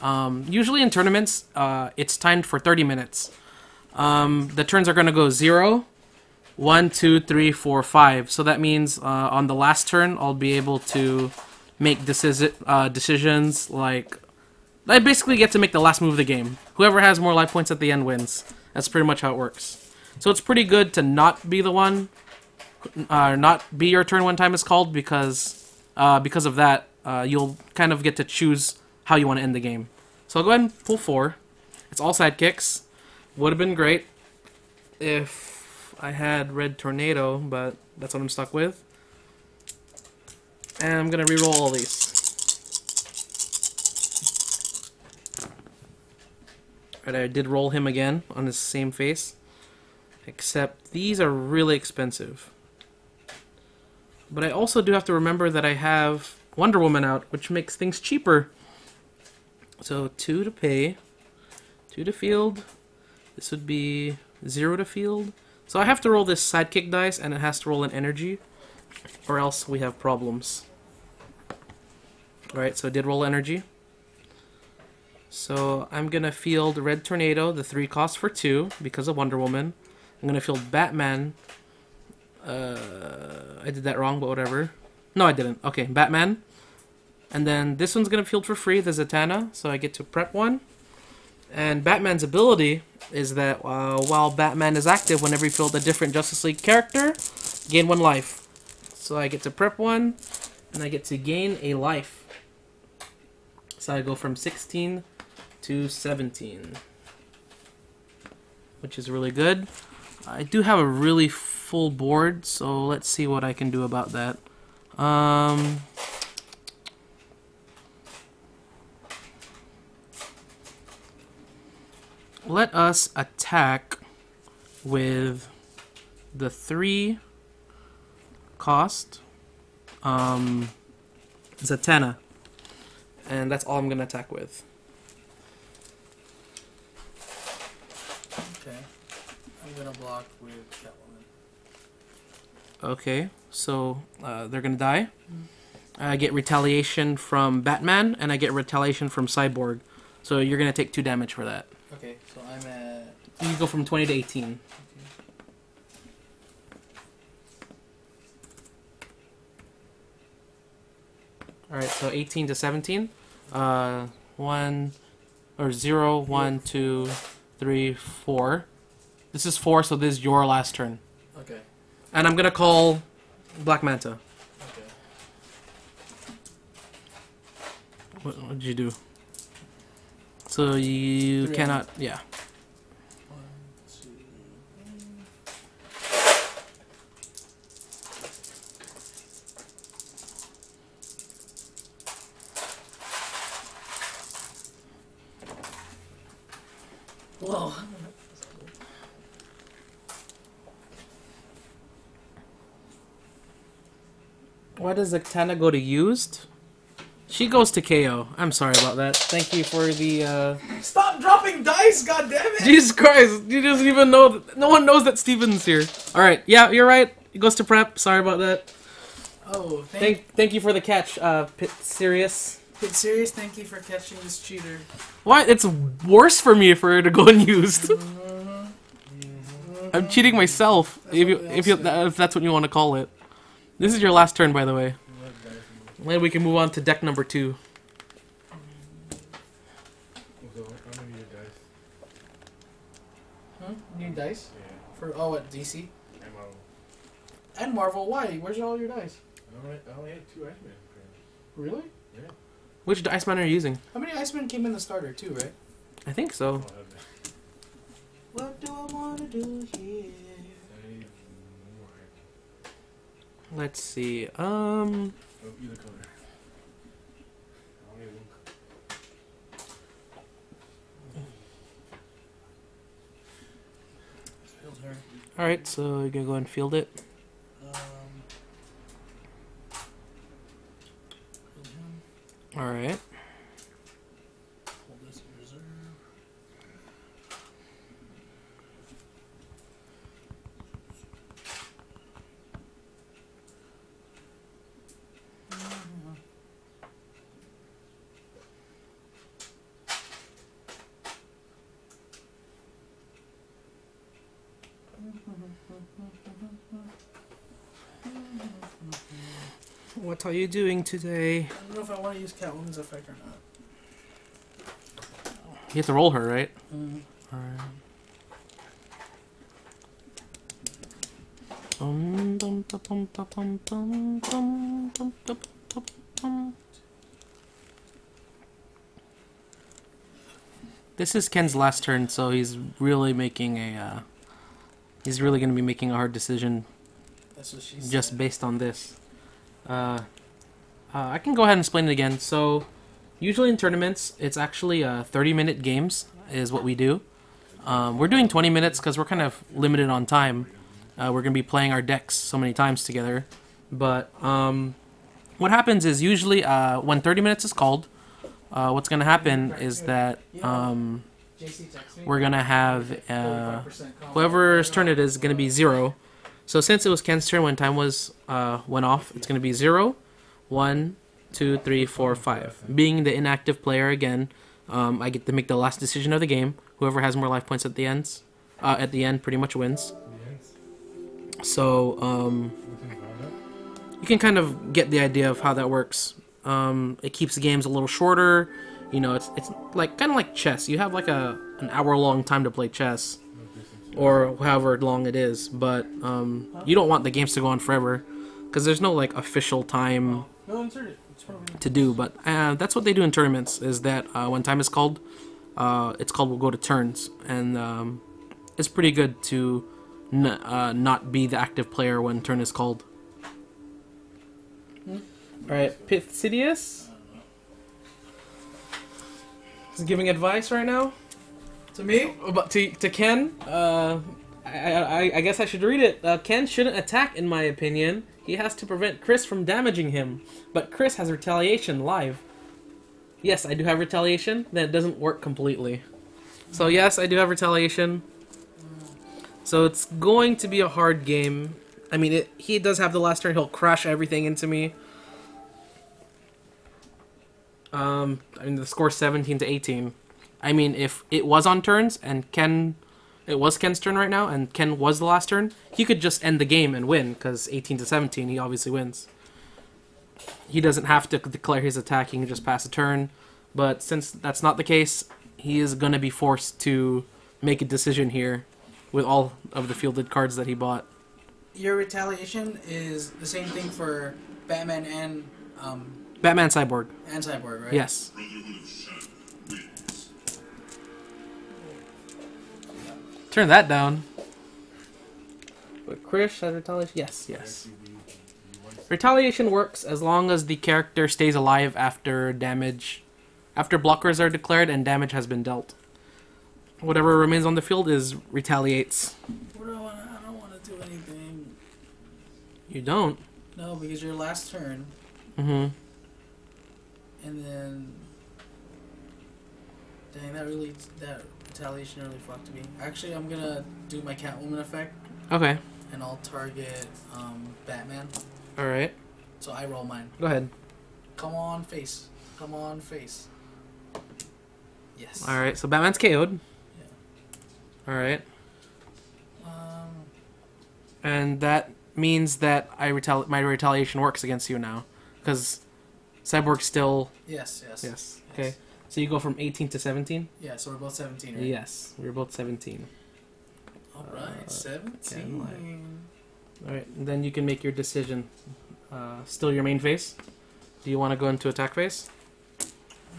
[SPEAKER 2] usually in tournaments, it's timed for 30 minutes. The turns are going to go 0, 1, 2, 3, 4, 5. So that means on the last turn, I'll be able to make decisions like... I basically get to make the last move of the game. Whoever has more life points at the end wins. That's pretty much how it works. So it's pretty good to not be the one... not be your turn when time is called, because of that, you'll kind of get to choose how you want to end the game. So I'll go ahead and pull 4. It's all sidekicks. Would have been great if I had Red Tornado, but that's what I'm stuck with. And I'm going to reroll all these. Right, I did roll him again on his same face. Except these are really expensive. But I also do have to remember that I have Wonder Woman out, which makes things cheaper. So 2 to pay, 2 to field. This would be 0 to field. So I have to roll this sidekick dice, and it has to roll an energy, or else we have problems. Alright, so I did roll energy. So I'm going to field Red Tornado, the 3 cost for 2, because of Wonder Woman. I'm going to field Batman. I did that wrong, but whatever. No, I didn't. Okay, Batman. And then this one's going to field for free, the Zatanna, so I get to prep 1. And Batman's ability is that while Batman is active, whenever you field a different Justice League character, gain 1 life. So I get to prep 1, and I get to gain a life. So I go from 16 to 17, which is really good. I do have a really full board, so let's see what I can do about that. Let us attack with the 3 cost Zatanna, and that's all I'm gonna attack with.
[SPEAKER 1] Okay. I'm gonna block with Catwoman.
[SPEAKER 2] Okay, so they're gonna die. I get retaliation from Batman, and I get retaliation from Cyborg. So you're gonna take 2 damage for that.
[SPEAKER 1] Okay, so I'm at...
[SPEAKER 2] You go from 20 to 18. Alright, so 18 to 17. 1 or 0, 1, 2, 3, 4. This is 4, so this is your last turn.
[SPEAKER 1] Okay.
[SPEAKER 2] And I'm gonna call Black Manta.
[SPEAKER 1] Okay.
[SPEAKER 2] What did you do? So you
[SPEAKER 1] 3.
[SPEAKER 2] cannot, yeah.
[SPEAKER 1] 1, 2, 3. Whoa.
[SPEAKER 2] Why does Zatanna go to used? She goes to KO. I'm sorry about that. Thank you for the,
[SPEAKER 1] Stop dropping dice, goddammit!
[SPEAKER 2] Jesus Christ, you doesn't even know. No one knows that Steven's here. Alright, yeah, you're right. He goes to prep. Sorry about that.
[SPEAKER 1] Oh,
[SPEAKER 2] Thank you for the catch, Pit Sirius.
[SPEAKER 1] Pit Serious, thank you for catching this cheater.
[SPEAKER 2] What? It's worse for me for her to go unused. I'm cheating myself, if that's what you want to call it. This is your last turn, by the way. Then we can move on to deck number 2.
[SPEAKER 4] So, I'm gonna need a dice.
[SPEAKER 1] You need dice?
[SPEAKER 4] Yeah.
[SPEAKER 1] For what, DC?
[SPEAKER 4] And Marvel.
[SPEAKER 1] And Marvel, why? Where's all your dice?
[SPEAKER 4] I only had 2 Iceman.
[SPEAKER 1] Really?
[SPEAKER 4] Yeah.
[SPEAKER 2] Which Iceman are you using?
[SPEAKER 1] How many Icemen came in the starter, too, right?
[SPEAKER 2] I think so.
[SPEAKER 4] I'll have that.
[SPEAKER 1] What do I want to do here?
[SPEAKER 4] I need more.
[SPEAKER 2] Let's see.
[SPEAKER 4] Of either color. I only have 1 color.
[SPEAKER 1] Field her.
[SPEAKER 2] Alright, so you're gonna go and field it.
[SPEAKER 1] Field him.
[SPEAKER 2] Alright.
[SPEAKER 1] Hold this in reserve.
[SPEAKER 2] What are you doing today?
[SPEAKER 1] I don't know if I want to use Catwoman's effect or not.
[SPEAKER 2] You have to roll her, right?
[SPEAKER 1] Mm.
[SPEAKER 2] Alright. Dum, dum, da, bum, da, bum, dum, dum, dum, da, bum, dum. This is Ken's last turn, so he's really making a. He's really going to be making a hard decision
[SPEAKER 1] That's what she
[SPEAKER 2] just
[SPEAKER 1] said.
[SPEAKER 2] based on this. I can go ahead and explain it again. So, Usually in tournaments, it's actually 30-minute games is what we do. We're doing 20 minutes because we're kind of limited on time. We're going to be playing our decks so many times together. But what happens is usually when 30 minutes is called, what's going to happen is that we're going to have whoever's turn it is going to be 0. So since it was Ken's turn when time was went off, it's going to be 0, 1, 2, 3, 4, 5. Being the inactive player again, I get to make the last decision of the game. Whoever has more life points at the end pretty much wins. So you can kind of get the idea of how that works. It keeps the games a little shorter. You know, it's like kind of like chess. You have like an hour-long time to play chess, or however long it is. But you don't want the games to go on forever, because there's no like official time to do. But that's what they do in tournaments. Is that when time is called, we'll go to turns, and it's pretty good to not be the active player when turn is called. Alright, Pithidius is giving advice right now.
[SPEAKER 1] To me?
[SPEAKER 2] But to Ken, I guess I should read it. Ken shouldn't attack, in my opinion. He has to prevent Chris from damaging him. But Chris has retaliation live. Yes, I do have retaliation. That doesn't work completely. So yes, I do have retaliation. So it's going to be a hard game. I mean, he does have the last turn. He'll crash everything into me. I mean, the score's 17-18. I mean, if it was on turns and it was Ken's turn right now, and Ken was the last turn, he could just end the game and win, because 18-17, he obviously wins. He doesn't have to declare his attack, he can just pass a turn. But since that's not the case, he is going to be forced to make a decision here with all of the fielded cards that he bought.
[SPEAKER 1] Your retaliation is the same thing for Batman and
[SPEAKER 2] Batman Cyborg.
[SPEAKER 1] And Cyborg, right?
[SPEAKER 2] Yes. Turn that down. But Chris has retaliation? Yes, yes. Retaliation works as long as the character stays alive after damage. After blockers are declared and damage has been dealt. Whatever remains on the field retaliates.
[SPEAKER 1] I don't want to do anything.
[SPEAKER 2] You don't?
[SPEAKER 1] No, because your last turn.
[SPEAKER 2] Mm-hmm.
[SPEAKER 1] And then, dang, that retaliation really fucked me. Actually, I'm gonna do my Catwoman effect.
[SPEAKER 2] Okay.
[SPEAKER 1] And I'll target Batman.
[SPEAKER 2] All right.
[SPEAKER 1] So I roll mine.
[SPEAKER 2] Go ahead.
[SPEAKER 1] Come on, face. Come on, face. Yes.
[SPEAKER 2] All right. So Batman's KO'd.
[SPEAKER 1] Yeah.
[SPEAKER 2] All right. And that means that my retaliation works against you now, because Cyborg's still...
[SPEAKER 1] Yes.
[SPEAKER 2] Okay. So you go from 18 to 17?
[SPEAKER 1] Yeah, so we're both 17, right?
[SPEAKER 2] Yes, we're both 17.
[SPEAKER 1] Alright, 17.
[SPEAKER 2] Alright, then you can make your decision. Still your main phase? Do you want to go into attack phase?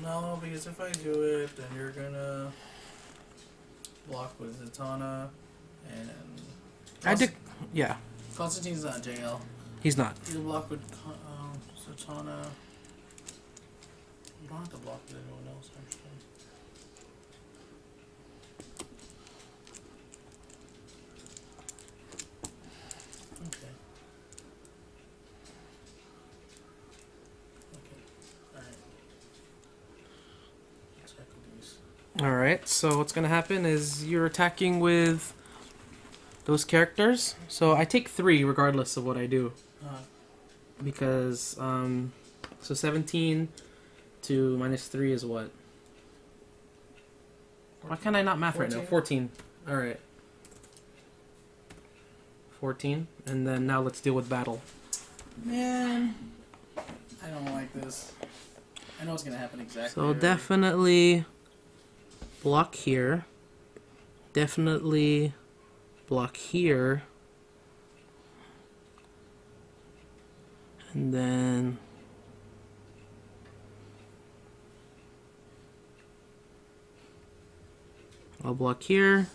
[SPEAKER 1] No, because if I do it, then you're gonna block with Zatanna, and...
[SPEAKER 2] Yeah.
[SPEAKER 1] Constantine's not JL.
[SPEAKER 2] He's not.
[SPEAKER 1] You block with Zatanna. You don't have to block with anyone else, actually. Okay. Alright. Attack with these.
[SPEAKER 2] Alright, so what's going to happen is you're attacking with those characters. So I take 3 regardless of what I do. Because, so 17 to minus 3 is what? 14. Why can't I not math 14? Right now? 14. Alright. 14. And then now let's deal with battle.
[SPEAKER 1] Man, I don't like this. I know it's going to happen exactly.
[SPEAKER 2] So definitely block here. Definitely block here. And then I'll block here.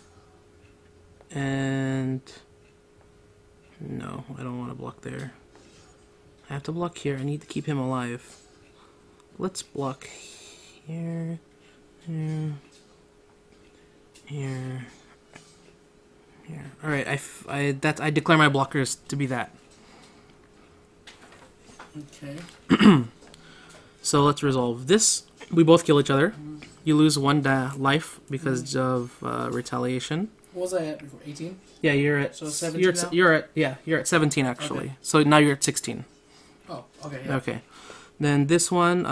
[SPEAKER 2] And no, I don't want to block there. I have to block here. I need to keep him alive. Let's block here, here, here, here. All right, I declare my blockers to be that.
[SPEAKER 1] Okay.
[SPEAKER 2] So let's resolve this. We both kill each other. You lose 1 life because of retaliation.
[SPEAKER 1] What was I at before? 18?
[SPEAKER 2] Yeah, you're at.
[SPEAKER 1] So 17
[SPEAKER 2] you're,
[SPEAKER 1] now?
[SPEAKER 2] you're at 17 actually.
[SPEAKER 1] Okay.
[SPEAKER 2] So now you're at 16.
[SPEAKER 1] Oh, okay. Yeah.
[SPEAKER 2] Okay. Then this one,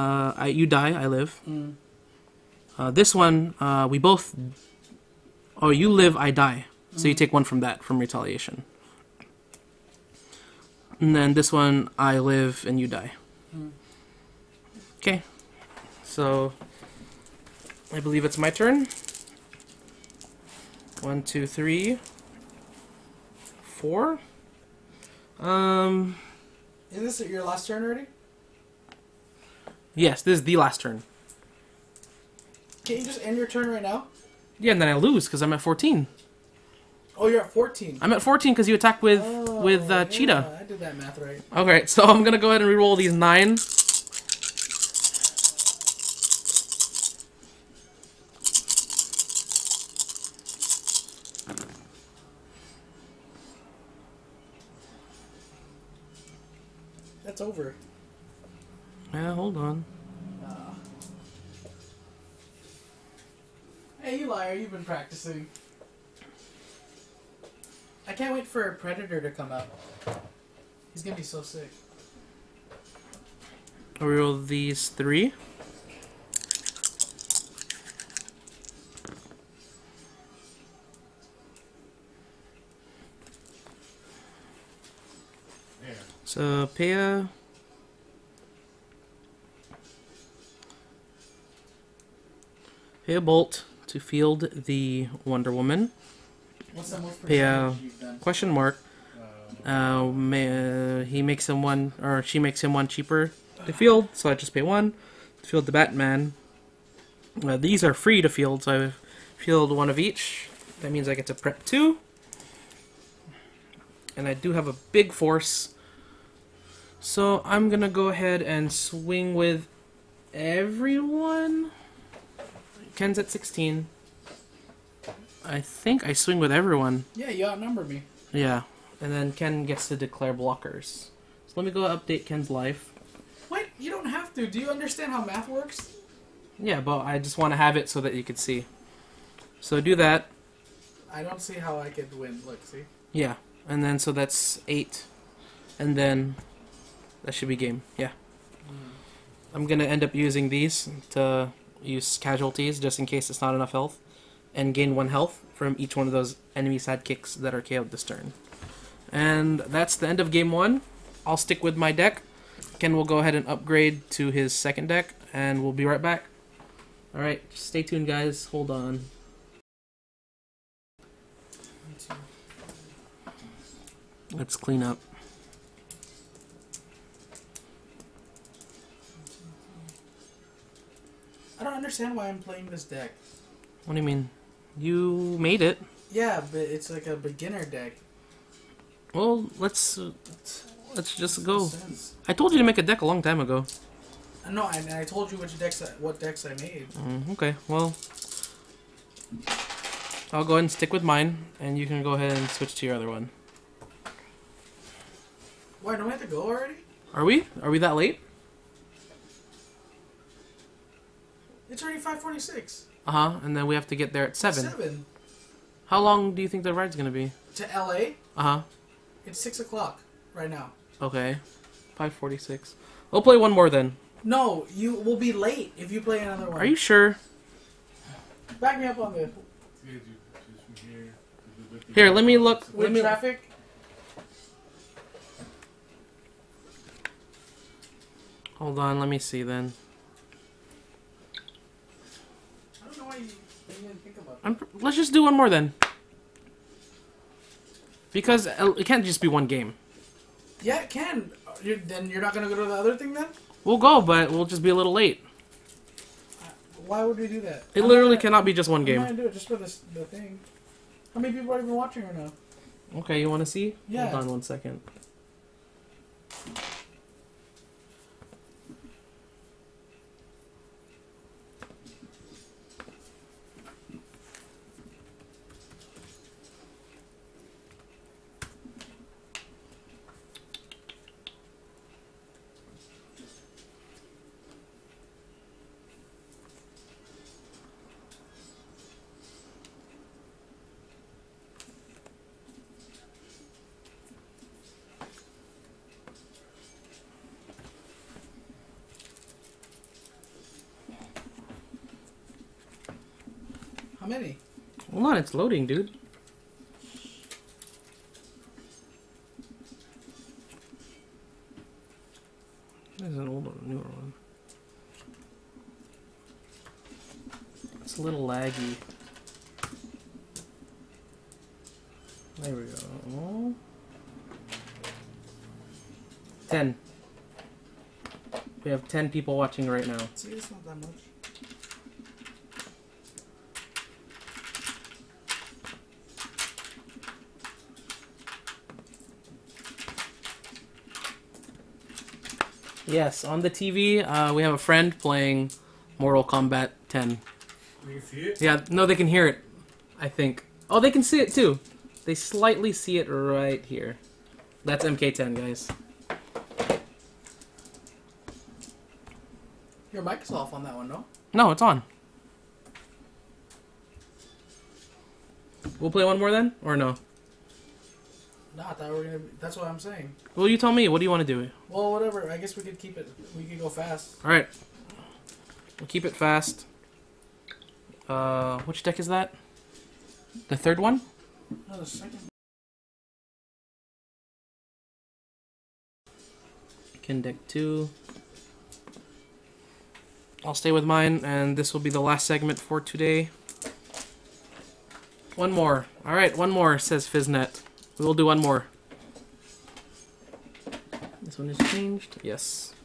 [SPEAKER 2] you die, I live.
[SPEAKER 1] Mm.
[SPEAKER 2] This one, we both. Oh, you live, I die. So you take 1 from that, from retaliation. And then this one, I live and you die.
[SPEAKER 1] Mm.
[SPEAKER 2] Okay. So I believe it's my turn. 1, 2, 3, 4.
[SPEAKER 1] Is this your last turn already?
[SPEAKER 2] Yes, this is the last turn.
[SPEAKER 1] Can't you just end your turn right now?
[SPEAKER 2] Yeah, and then I lose because I'm at 14.
[SPEAKER 1] Oh, you're at 14.
[SPEAKER 2] I'm at 14 because you attacked with
[SPEAKER 1] yeah,
[SPEAKER 2] Cheetah.
[SPEAKER 1] I did that math right.
[SPEAKER 2] Okay, so I'm gonna go ahead and reroll these 9.
[SPEAKER 1] That's over.
[SPEAKER 2] Yeah, hold on.
[SPEAKER 1] Hey, you liar, you've been practicing. I can't wait for Predator to come out. He's gonna be so sick.
[SPEAKER 2] I'll reroll these 3.
[SPEAKER 4] Yeah.
[SPEAKER 2] So pay a bolt to field the Wonder Woman.
[SPEAKER 1] What's the most
[SPEAKER 2] Pay a
[SPEAKER 1] percentage you've done?
[SPEAKER 2] question mark. He makes him 1, or she makes him 1 cheaper to field, so I just pay 1 to field the Batman. These are free to field, so I've fielded 1 of each. That means I get to prep 2. And I do have a big force. So I'm gonna go ahead and swing with everyone. Ken's at 16. I think I swing with everyone.
[SPEAKER 1] Yeah, you outnumber me.
[SPEAKER 2] Yeah. And then Ken gets to declare blockers. So let me go update Ken's life.
[SPEAKER 1] Wait, you don't have to. Do you understand how math works?
[SPEAKER 2] Yeah, but I just want to have it so that you can see. So do that.
[SPEAKER 1] I don't see how I could win. Look, see?
[SPEAKER 2] Yeah. And then so that's 8. And then that should be game. Yeah. I'm going to end up using these to use casualties just in case it's not enough health. And gain 1 health from each one of those enemy sidekicks that are KO'd this turn. And that's the end of game 1. I'll stick with my deck. Ken will go ahead and upgrade to his second deck, and we'll be right back. Alright, stay tuned guys. Hold on. Let's clean up.
[SPEAKER 1] I don't understand why I'm playing this deck.
[SPEAKER 2] What do you mean? You made it.
[SPEAKER 1] Yeah, but it's like a beginner deck.
[SPEAKER 2] Well, let's just go.
[SPEAKER 1] Sense.
[SPEAKER 2] I told you to make a deck a long time ago.
[SPEAKER 1] No, I told you what decks I made.
[SPEAKER 2] Okay, well, I'll go ahead and stick with mine, and you can go ahead and switch to your other one.
[SPEAKER 1] Why, don't we have to go already?
[SPEAKER 2] Are we? Are we that late?
[SPEAKER 1] It's already 5:46.
[SPEAKER 2] Uh-huh, and then we have to get there at 7.
[SPEAKER 1] 7.
[SPEAKER 2] How long do you think the ride's gonna be?
[SPEAKER 1] To LA?
[SPEAKER 2] Uh-huh.
[SPEAKER 1] It's 6 o'clock right now.
[SPEAKER 2] Okay. 5:46. We'll play one more then.
[SPEAKER 1] No, you will be late if you play another one.
[SPEAKER 2] Are you sure?
[SPEAKER 1] Back me up on this.
[SPEAKER 2] Here, let me look.
[SPEAKER 1] With traffic?
[SPEAKER 2] Hold on, let me see then.
[SPEAKER 1] I don't know why you didn't think about that.
[SPEAKER 2] Let's just do one more then. Because it can't just be one game.
[SPEAKER 1] Yeah, it can. Then you're not going to go to the other thing then?
[SPEAKER 2] We'll go, but we'll just be a little late.
[SPEAKER 1] Why would we do that?
[SPEAKER 2] It literally cannot be just one
[SPEAKER 1] I'm
[SPEAKER 2] game.
[SPEAKER 1] going to do it just for the thing. How many people are even watching right now?
[SPEAKER 2] Okay, you want to see?
[SPEAKER 1] Yeah.
[SPEAKER 2] Hold on 1 second.
[SPEAKER 1] How many?
[SPEAKER 2] Hold on, it's loading, dude. There's an older, newer one. It's a little laggy. There we go. 10. We have 10 people watching right now.
[SPEAKER 1] See, it's not that much.
[SPEAKER 2] Yes, on the TV, we have a friend playing Mortal Kombat 10.
[SPEAKER 4] You can see it?
[SPEAKER 2] Yeah, no, they can hear it, I think. Oh, they can see it too. They slightly see it right here. That's MK10, guys.
[SPEAKER 1] Your mic is off on that one, no?
[SPEAKER 2] No, it's on. We'll play one more then, or no?
[SPEAKER 1] No, I thought we were gonna. That's what I'm saying.
[SPEAKER 2] Well, you tell me. What do you want to do?
[SPEAKER 1] Well, whatever. I guess we could keep it. We could go fast.
[SPEAKER 2] All right. We'll keep it fast. Which deck is that? The third one?
[SPEAKER 1] No, the second.
[SPEAKER 2] Kin deck 2. I'll stay with mine, and this will be the last segment for today. One more. All right, one more, says Fiznet. We will do one more. This one is changed. Yes.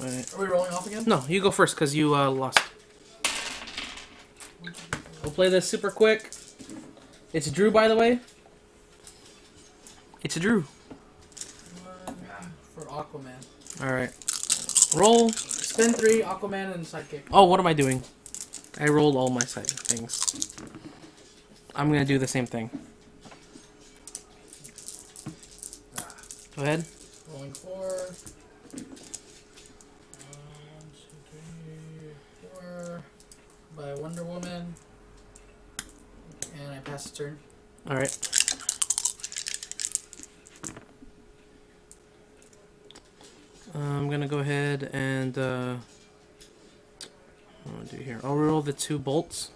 [SPEAKER 2] All right.
[SPEAKER 1] Are we rolling off again?
[SPEAKER 2] No, you go first because you lost. We'll play this super quick. It's Drew, by the way. It's Drew.
[SPEAKER 1] For Aquaman.
[SPEAKER 2] All right. Roll.
[SPEAKER 1] Spin 3, Aquaman, and Sidekick.
[SPEAKER 2] Oh, what am I doing? I rolled all my side things. I'm gonna do the same thing. Go ahead.
[SPEAKER 1] Rolling 4. 1, 2, 3, 4. By Wonder Woman. And I pass the turn.
[SPEAKER 2] All right. I'm gonna go ahead and what do I do here? I'll roll the 2 bolts.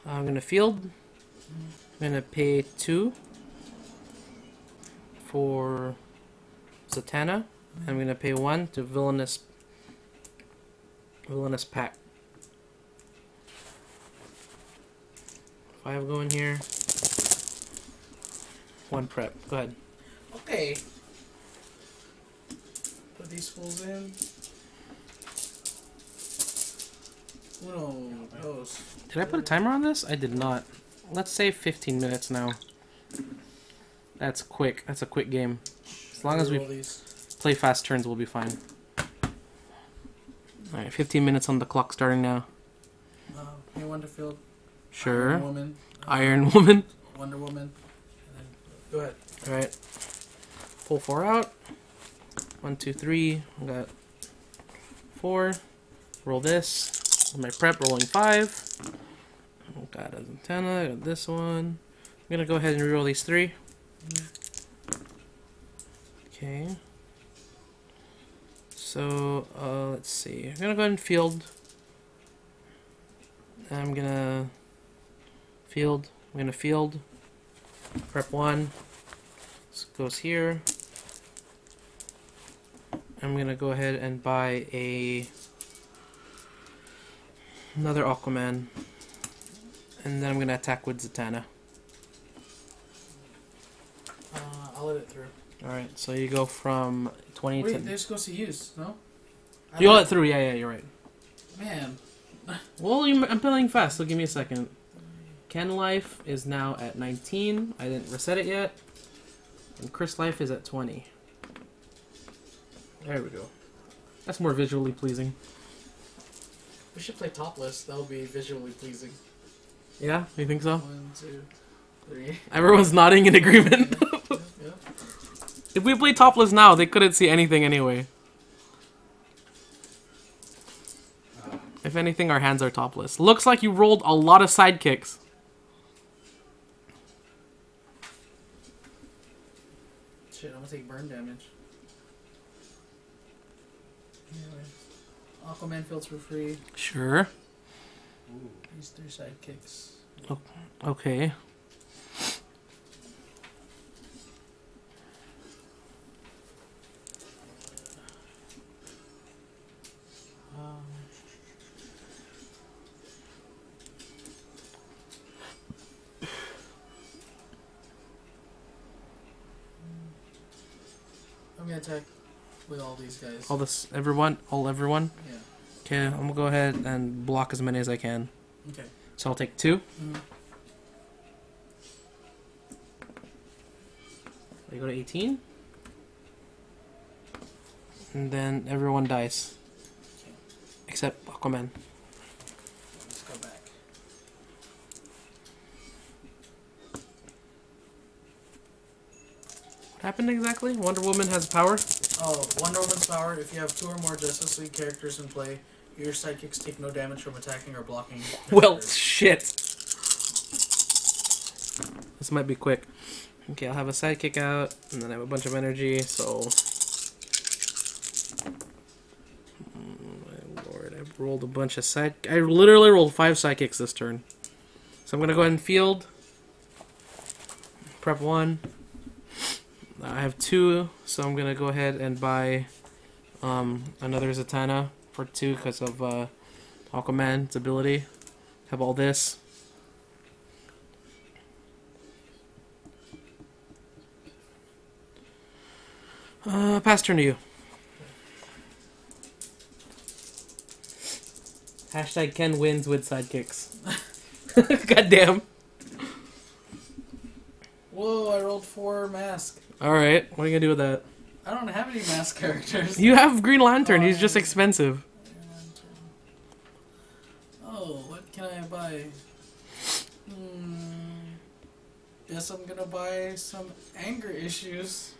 [SPEAKER 2] I'm gonna field. I'm gonna pay 2 for Zatanna. I'm gonna pay 1 to Villainous Pack. 5 go in here. 1 prep. Go ahead.
[SPEAKER 1] Okay. Put these fools in. Uno, dos.
[SPEAKER 2] Did I put a timer on this? I did not. Let's say 15 minutes now. That's quick. That's a quick game. As long as we
[SPEAKER 1] Roll these.
[SPEAKER 2] play fast turns, we'll be fine. Alright, 15 minutes on the clock starting now.
[SPEAKER 1] Hey, Wonderfield.
[SPEAKER 2] Sure.
[SPEAKER 1] Iron Woman.
[SPEAKER 2] Iron Woman.
[SPEAKER 1] Wonder Woman. And then, go ahead.
[SPEAKER 2] Alright. Pull 4 out. 1, 2, 3. I got 4. Roll this. My prep, rolling 5. Got a antenna. Got this one. I'm gonna go ahead and reroll these 3. Okay. So, let's see. I'm gonna go ahead and field. I'm gonna field. I'm gonna field. Prep 1. This goes here. I'm gonna go ahead and buy another Aquaman. And then I'm gonna attack with Zatanna.
[SPEAKER 1] I'll let it through.
[SPEAKER 2] Alright, so you go from 20
[SPEAKER 1] Wait,
[SPEAKER 2] to...
[SPEAKER 1] they're supposed to use, no?
[SPEAKER 2] You let it through, yeah, you're right.
[SPEAKER 1] Man.
[SPEAKER 2] Well, I'm playing fast, so give me a second. Ken Life is now at 19. I didn't reset it yet. And Chris Life is at 20. There we go. That's more visually pleasing.
[SPEAKER 1] We should play topless. That would be visually pleasing.
[SPEAKER 2] Yeah, you think so?
[SPEAKER 1] 1, 2, 3.
[SPEAKER 2] Everyone's nodding in agreement.
[SPEAKER 1] Yeah.
[SPEAKER 2] If we play topless now, they couldn't see anything anyway. If anything, our hands are topless. Looks like you rolled a lot of sidekicks.
[SPEAKER 1] Shit, I'm gonna take burn damage. Anyway. Aquaman fields for free.
[SPEAKER 2] Sure.
[SPEAKER 4] Ooh.
[SPEAKER 1] These 3 sidekicks.
[SPEAKER 2] Okay.
[SPEAKER 1] Um, I'm gonna attack with all these guys.
[SPEAKER 2] All everyone.
[SPEAKER 1] Yeah.
[SPEAKER 2] Okay, I'm gonna go ahead and block as many as I can.
[SPEAKER 1] Okay.
[SPEAKER 2] So I'll take 2.
[SPEAKER 1] Mhm.
[SPEAKER 2] I go to 18. And then everyone dies.
[SPEAKER 1] Okay.
[SPEAKER 2] Except Aquaman.
[SPEAKER 1] Let's go back.
[SPEAKER 2] What happened exactly? Wonder Woman has power?
[SPEAKER 1] Oh, Wonder Woman's power. If you have 2 or more Justice League characters in play, your sidekicks take no damage from attacking or blocking.
[SPEAKER 2] Well,
[SPEAKER 1] characters.
[SPEAKER 2] shit. This might be quick. Okay, I'll have a sidekick out, and then I have a bunch of energy, so... My lord, I've rolled a bunch of I literally rolled 5 sidekicks this turn. So I'm gonna go ahead and field. Prep 1. I have 2, so I'm gonna go ahead and buy another Zatanna for 2 because of Aquaman's ability. Have all this. Pass turn to you. Hashtag Ken wins with sidekicks. Goddamn.
[SPEAKER 1] Whoa, I rolled 4 mask.
[SPEAKER 2] Alright, what are you gonna do with that?
[SPEAKER 1] I don't have any mask characters.
[SPEAKER 2] You have Green Lantern, he's just expensive.
[SPEAKER 1] Oh, what can I buy? Guess I'm gonna buy some anger issues.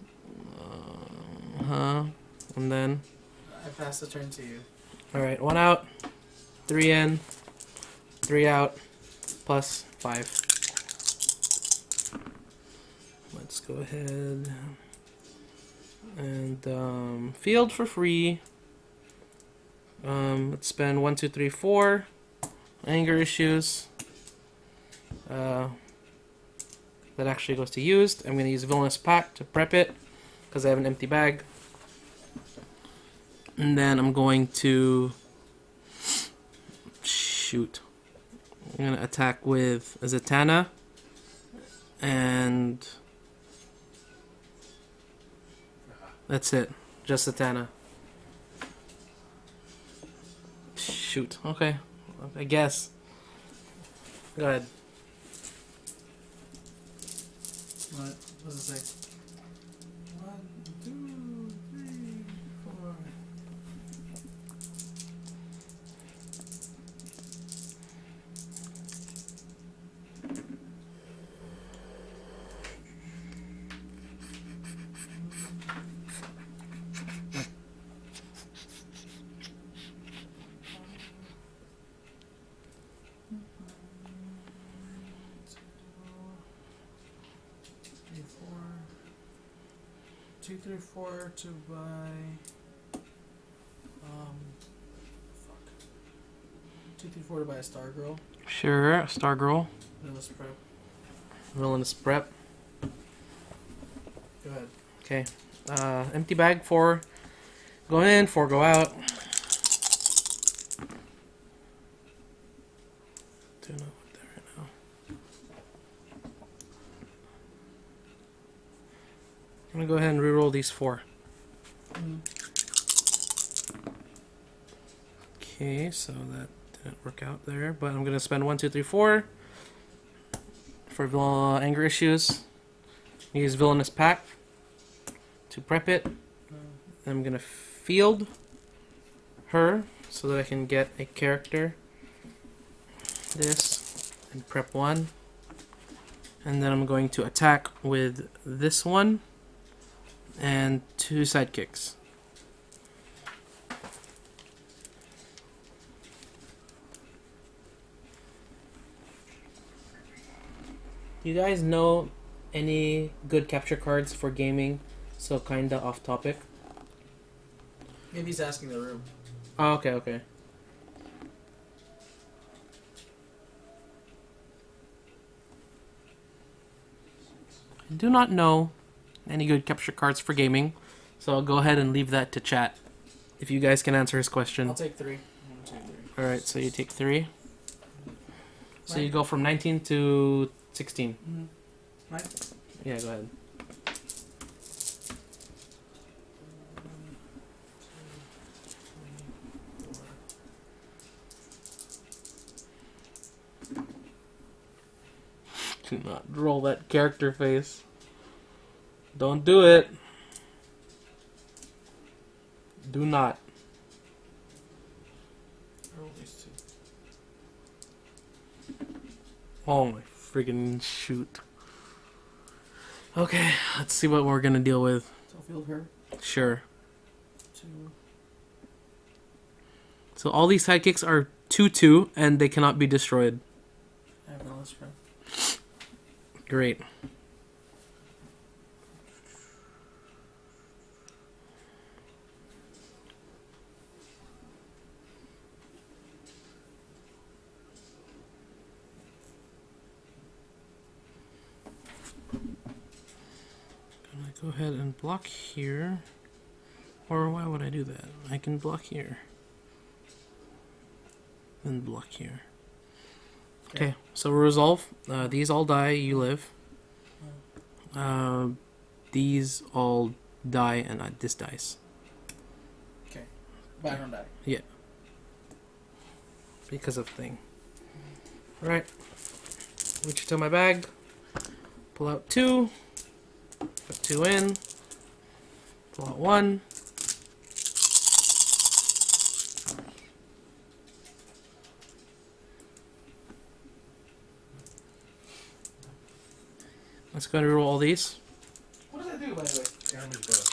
[SPEAKER 2] And then...
[SPEAKER 1] I pass the turn to you.
[SPEAKER 2] Alright, 1 out, 3 in, 3 out, plus 5. Let's go ahead and field for free. Let's spend 1, 2, 3, 4. Anger issues. That actually goes to used. I'm going to use Villainous Pact to prep it because I have an empty bag. And then I'm going to shoot. I'm going to attack with Zatanna and that's it. Just Zatanna. Shoot. Okay. I guess. Go ahead.
[SPEAKER 1] What does it say? 1, 2, 3, 4. Two, three, four to buy. Fuck. 2, 3, 4 to buy a Stargirl.
[SPEAKER 2] Sure. Stargirl.
[SPEAKER 1] Villainous Prep.
[SPEAKER 2] Villainous Prep.
[SPEAKER 1] Go ahead.
[SPEAKER 2] Okay. Empty bag, 4 go in, 4 go out. Don't know what there right now. I'm gonna go ahead and reroll these 4. Okay, so that didn't work out there, but I'm gonna spend 1, 2, 3, 4 for anger issues. Use Villainous Pact to prep it. I'm gonna field her so that I can get a character. This and prep 1, and then I'm going to attack with this one and 2 sidekicks. Do you guys know any good capture cards for gaming So kinda off topic.
[SPEAKER 1] Maybe he's asking the room.
[SPEAKER 2] Oh, okay, okay. I do not know any good capture cards for gaming, so I'll go ahead and leave that to chat. If you guys can answer his question.
[SPEAKER 1] I'll take 3. 1, 2, 3.
[SPEAKER 2] Alright, so you take 3. So you
[SPEAKER 1] Right.
[SPEAKER 2] go from 19 to 16.
[SPEAKER 1] Mm-hmm. Right.
[SPEAKER 2] Yeah, go ahead. Do not roll that character face. Don't do it. Do not.
[SPEAKER 1] Roll these 2.
[SPEAKER 2] Oh my friggin' shoot. Okay, let's see what we're gonna deal with.
[SPEAKER 1] So field her.
[SPEAKER 2] Sure.
[SPEAKER 1] 2.
[SPEAKER 2] So all these sidekicks are 2/2 and they cannot be destroyed.
[SPEAKER 1] I have another spread.
[SPEAKER 2] Great. Gonna go ahead and block here. Or why would I do that? I can block here. Then block here. Okay, so resolve. These all die, you live. These all die, and this dies.
[SPEAKER 1] Okay. But I don't die.
[SPEAKER 2] Because of thing. Alright. Reach into my bag. Pull out 2. Put 2 in. Pull out 1. Let's go and roll all these.
[SPEAKER 1] What does that do, by the way?
[SPEAKER 4] Damage buff.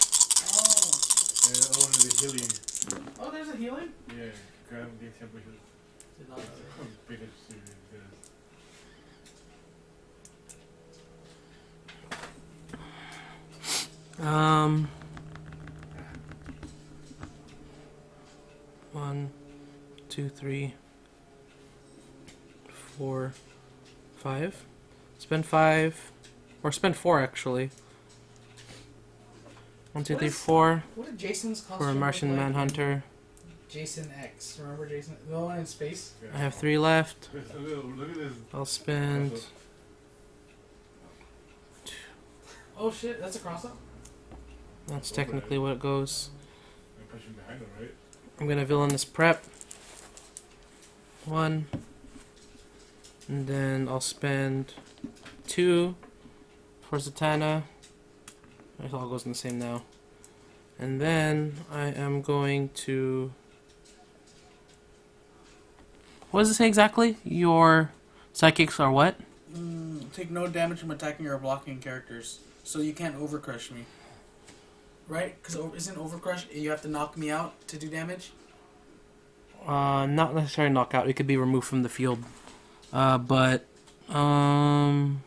[SPEAKER 1] Oh.
[SPEAKER 4] And the other one is the healing.
[SPEAKER 1] Oh, there's a healing?
[SPEAKER 4] Yeah, grab the temperature.
[SPEAKER 1] Did not know that.
[SPEAKER 4] Biggest series does.
[SPEAKER 2] 1, 2, 3, 4, 5. Spend 5. Or spend 4 actually. 1, 2,
[SPEAKER 1] What
[SPEAKER 2] 3,
[SPEAKER 1] is-
[SPEAKER 2] 4.
[SPEAKER 1] What did Jason's costume
[SPEAKER 2] For a Martian
[SPEAKER 1] look like?
[SPEAKER 2] Manhunter.
[SPEAKER 1] Jason X. Remember Jason? The one in space?
[SPEAKER 2] I have 3 left.
[SPEAKER 4] Look at this.
[SPEAKER 2] I'll spend.
[SPEAKER 1] Oh shit, that's a cross up?
[SPEAKER 2] That's technically what it goes.
[SPEAKER 4] I'm pushing behind him, right?
[SPEAKER 2] I'm gonna villainous prep. 1. And then I'll spend 2 for Zatanna. It all goes in the same now. And then I am going to. What does it say exactly? Your sidekicks are what?
[SPEAKER 1] Take no damage from attacking or blocking characters. So you can't overcrush me. Right? Because isn't overcrush, you have to knock me out to do damage?
[SPEAKER 2] Not necessarily knockout. It could be removed from the field. But
[SPEAKER 1] No,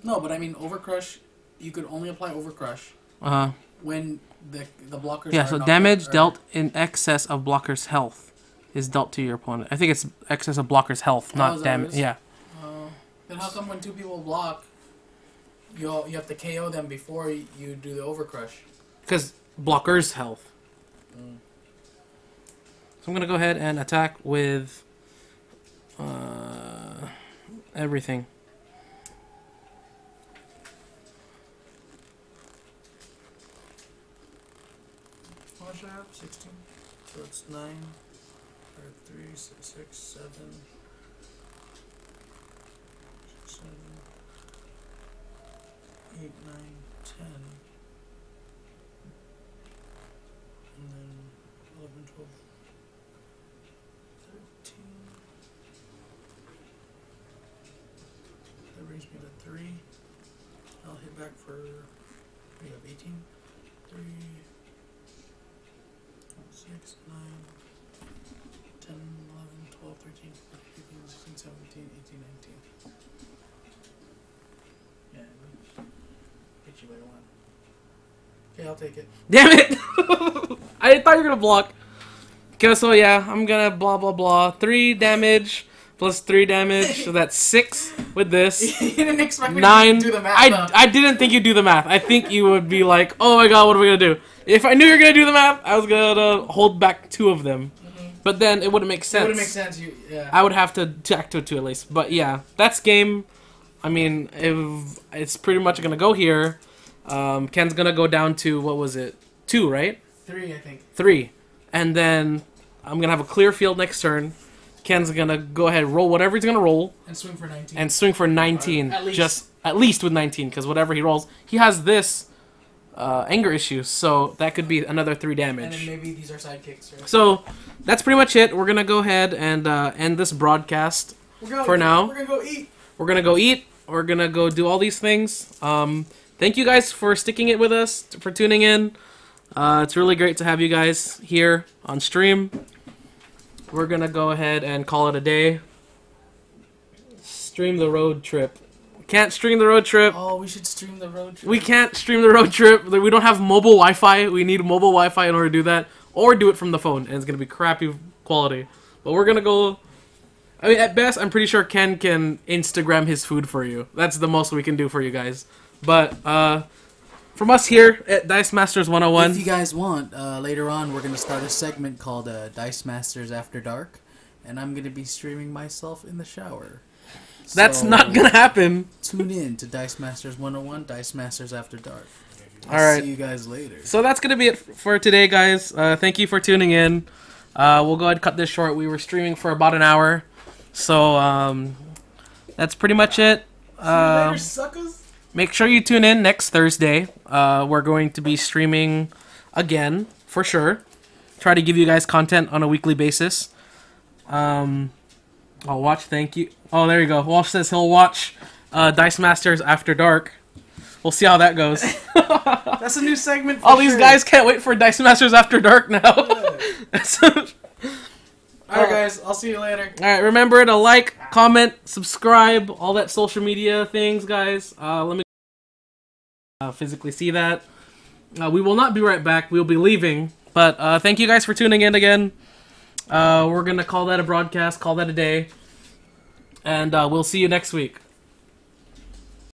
[SPEAKER 1] but I mean overcrush, you could only apply overcrush when the blockers
[SPEAKER 2] yeah.
[SPEAKER 1] are
[SPEAKER 2] So
[SPEAKER 1] knocked
[SPEAKER 2] damage
[SPEAKER 1] out, or-
[SPEAKER 2] dealt in excess of blocker's health is dealt to your opponent. I think it's excess of blocker's health,
[SPEAKER 1] Oh,
[SPEAKER 2] not
[SPEAKER 1] is that what
[SPEAKER 2] damage.
[SPEAKER 1] it is?
[SPEAKER 2] Yeah.
[SPEAKER 1] Then how come when 2 people block, you have to KO them before you do the overcrush?
[SPEAKER 2] Because blocker's health.
[SPEAKER 1] Mm.
[SPEAKER 2] So I'm gonna go ahead and attack with everything.
[SPEAKER 1] How much I have? 16. So it's 9, 3, 6, 7, 7, 8, 9, 10. And then 11, 12, 13. That brings me to 3. I'll hit back for. We have 18. 3. 6, 9, 10, 11, 12, 13, 14, 15, 16, 17, 18, 19. Yeah, hit you by 1. Okay, I'll take it.
[SPEAKER 2] Damn it! I thought you were gonna block. Okay, so yeah, I'm gonna blah blah blah. 3 damage plus 3 damage, so that's 6 with this.
[SPEAKER 1] You didn't expect me
[SPEAKER 2] 9.
[SPEAKER 1] to do the math.
[SPEAKER 2] I didn't think you'd do the math. I think you would be like, oh my god, what are we gonna do? If I knew you were gonna do the math, I was gonna hold back 2 of them. But then it wouldn't make sense.
[SPEAKER 1] It wouldn't make sense. Yeah.
[SPEAKER 2] I would have to tack to 2 at least. But yeah, that's game. I mean, if it's pretty much gonna go here. Ken's gonna go down to, what was it? 2, right?
[SPEAKER 1] 3, I think.
[SPEAKER 2] 3. And then I'm gonna have a clear field next turn. Ken's gonna go ahead and roll whatever he's gonna roll.
[SPEAKER 1] And swing for 19.
[SPEAKER 2] And swing for 19.
[SPEAKER 1] At least.
[SPEAKER 2] Just at least with 19, because whatever he rolls, he has this anger issue, so that could be another 3 damage.
[SPEAKER 1] And then maybe these are sidekicks, right?
[SPEAKER 2] So that's pretty much it. We're gonna go ahead and end this broadcast for now.
[SPEAKER 1] We're gonna go eat.
[SPEAKER 2] We're gonna go eat. We're gonna go do all these things. Thank you guys for sticking it with us, for tuning in. It's really great to have you guys here on stream. We're gonna go ahead and call it a day. Stream the road trip. Can't stream the road trip.
[SPEAKER 1] Oh, we should stream the road trip.
[SPEAKER 2] We can't stream the road trip. We don't have mobile Wi-Fi. We need mobile Wi-Fi in order to do that. Or do it from the phone, and it's gonna be crappy quality. But we're gonna go... I mean, at best, I'm pretty sure Ken can Instagram his food for you. That's the most we can do for you guys. But, from us here at Dice Masters 101...
[SPEAKER 1] If you guys want, later on we're going to start a segment called Dice Masters After Dark. And I'm going to be streaming myself in the shower.
[SPEAKER 2] That's
[SPEAKER 1] So,
[SPEAKER 2] not gonna happen.
[SPEAKER 1] Tune in to Dice Masters 101, Dice Masters After Dark.
[SPEAKER 2] Alright.
[SPEAKER 1] See you guys later.
[SPEAKER 2] So that's gonna be it for today, guys. Thank you for tuning in. We'll go ahead and cut this short. We were streaming for about an hour. So, that's pretty much it.
[SPEAKER 1] See you later, suckers.
[SPEAKER 2] Make sure you tune in next Thursday. We're going to be streaming again, for sure. Try to give you guys content on a weekly basis. I'll watch, thank you. Oh, there you go. Walsh says he'll watch Dice Masters After Dark. We'll see how that goes.
[SPEAKER 1] That's a new segment for
[SPEAKER 2] All these guys can't wait for Dice Masters After Dark now.
[SPEAKER 1] Alright, guys. I'll see you later.
[SPEAKER 2] Alright, remember to like, comment, subscribe, all that social media things, guys. Let me physically see that. We will not be right back. We'll be leaving. But thank you guys for tuning in again. We're going to call that a broadcast, call that a day. And we'll see you next week.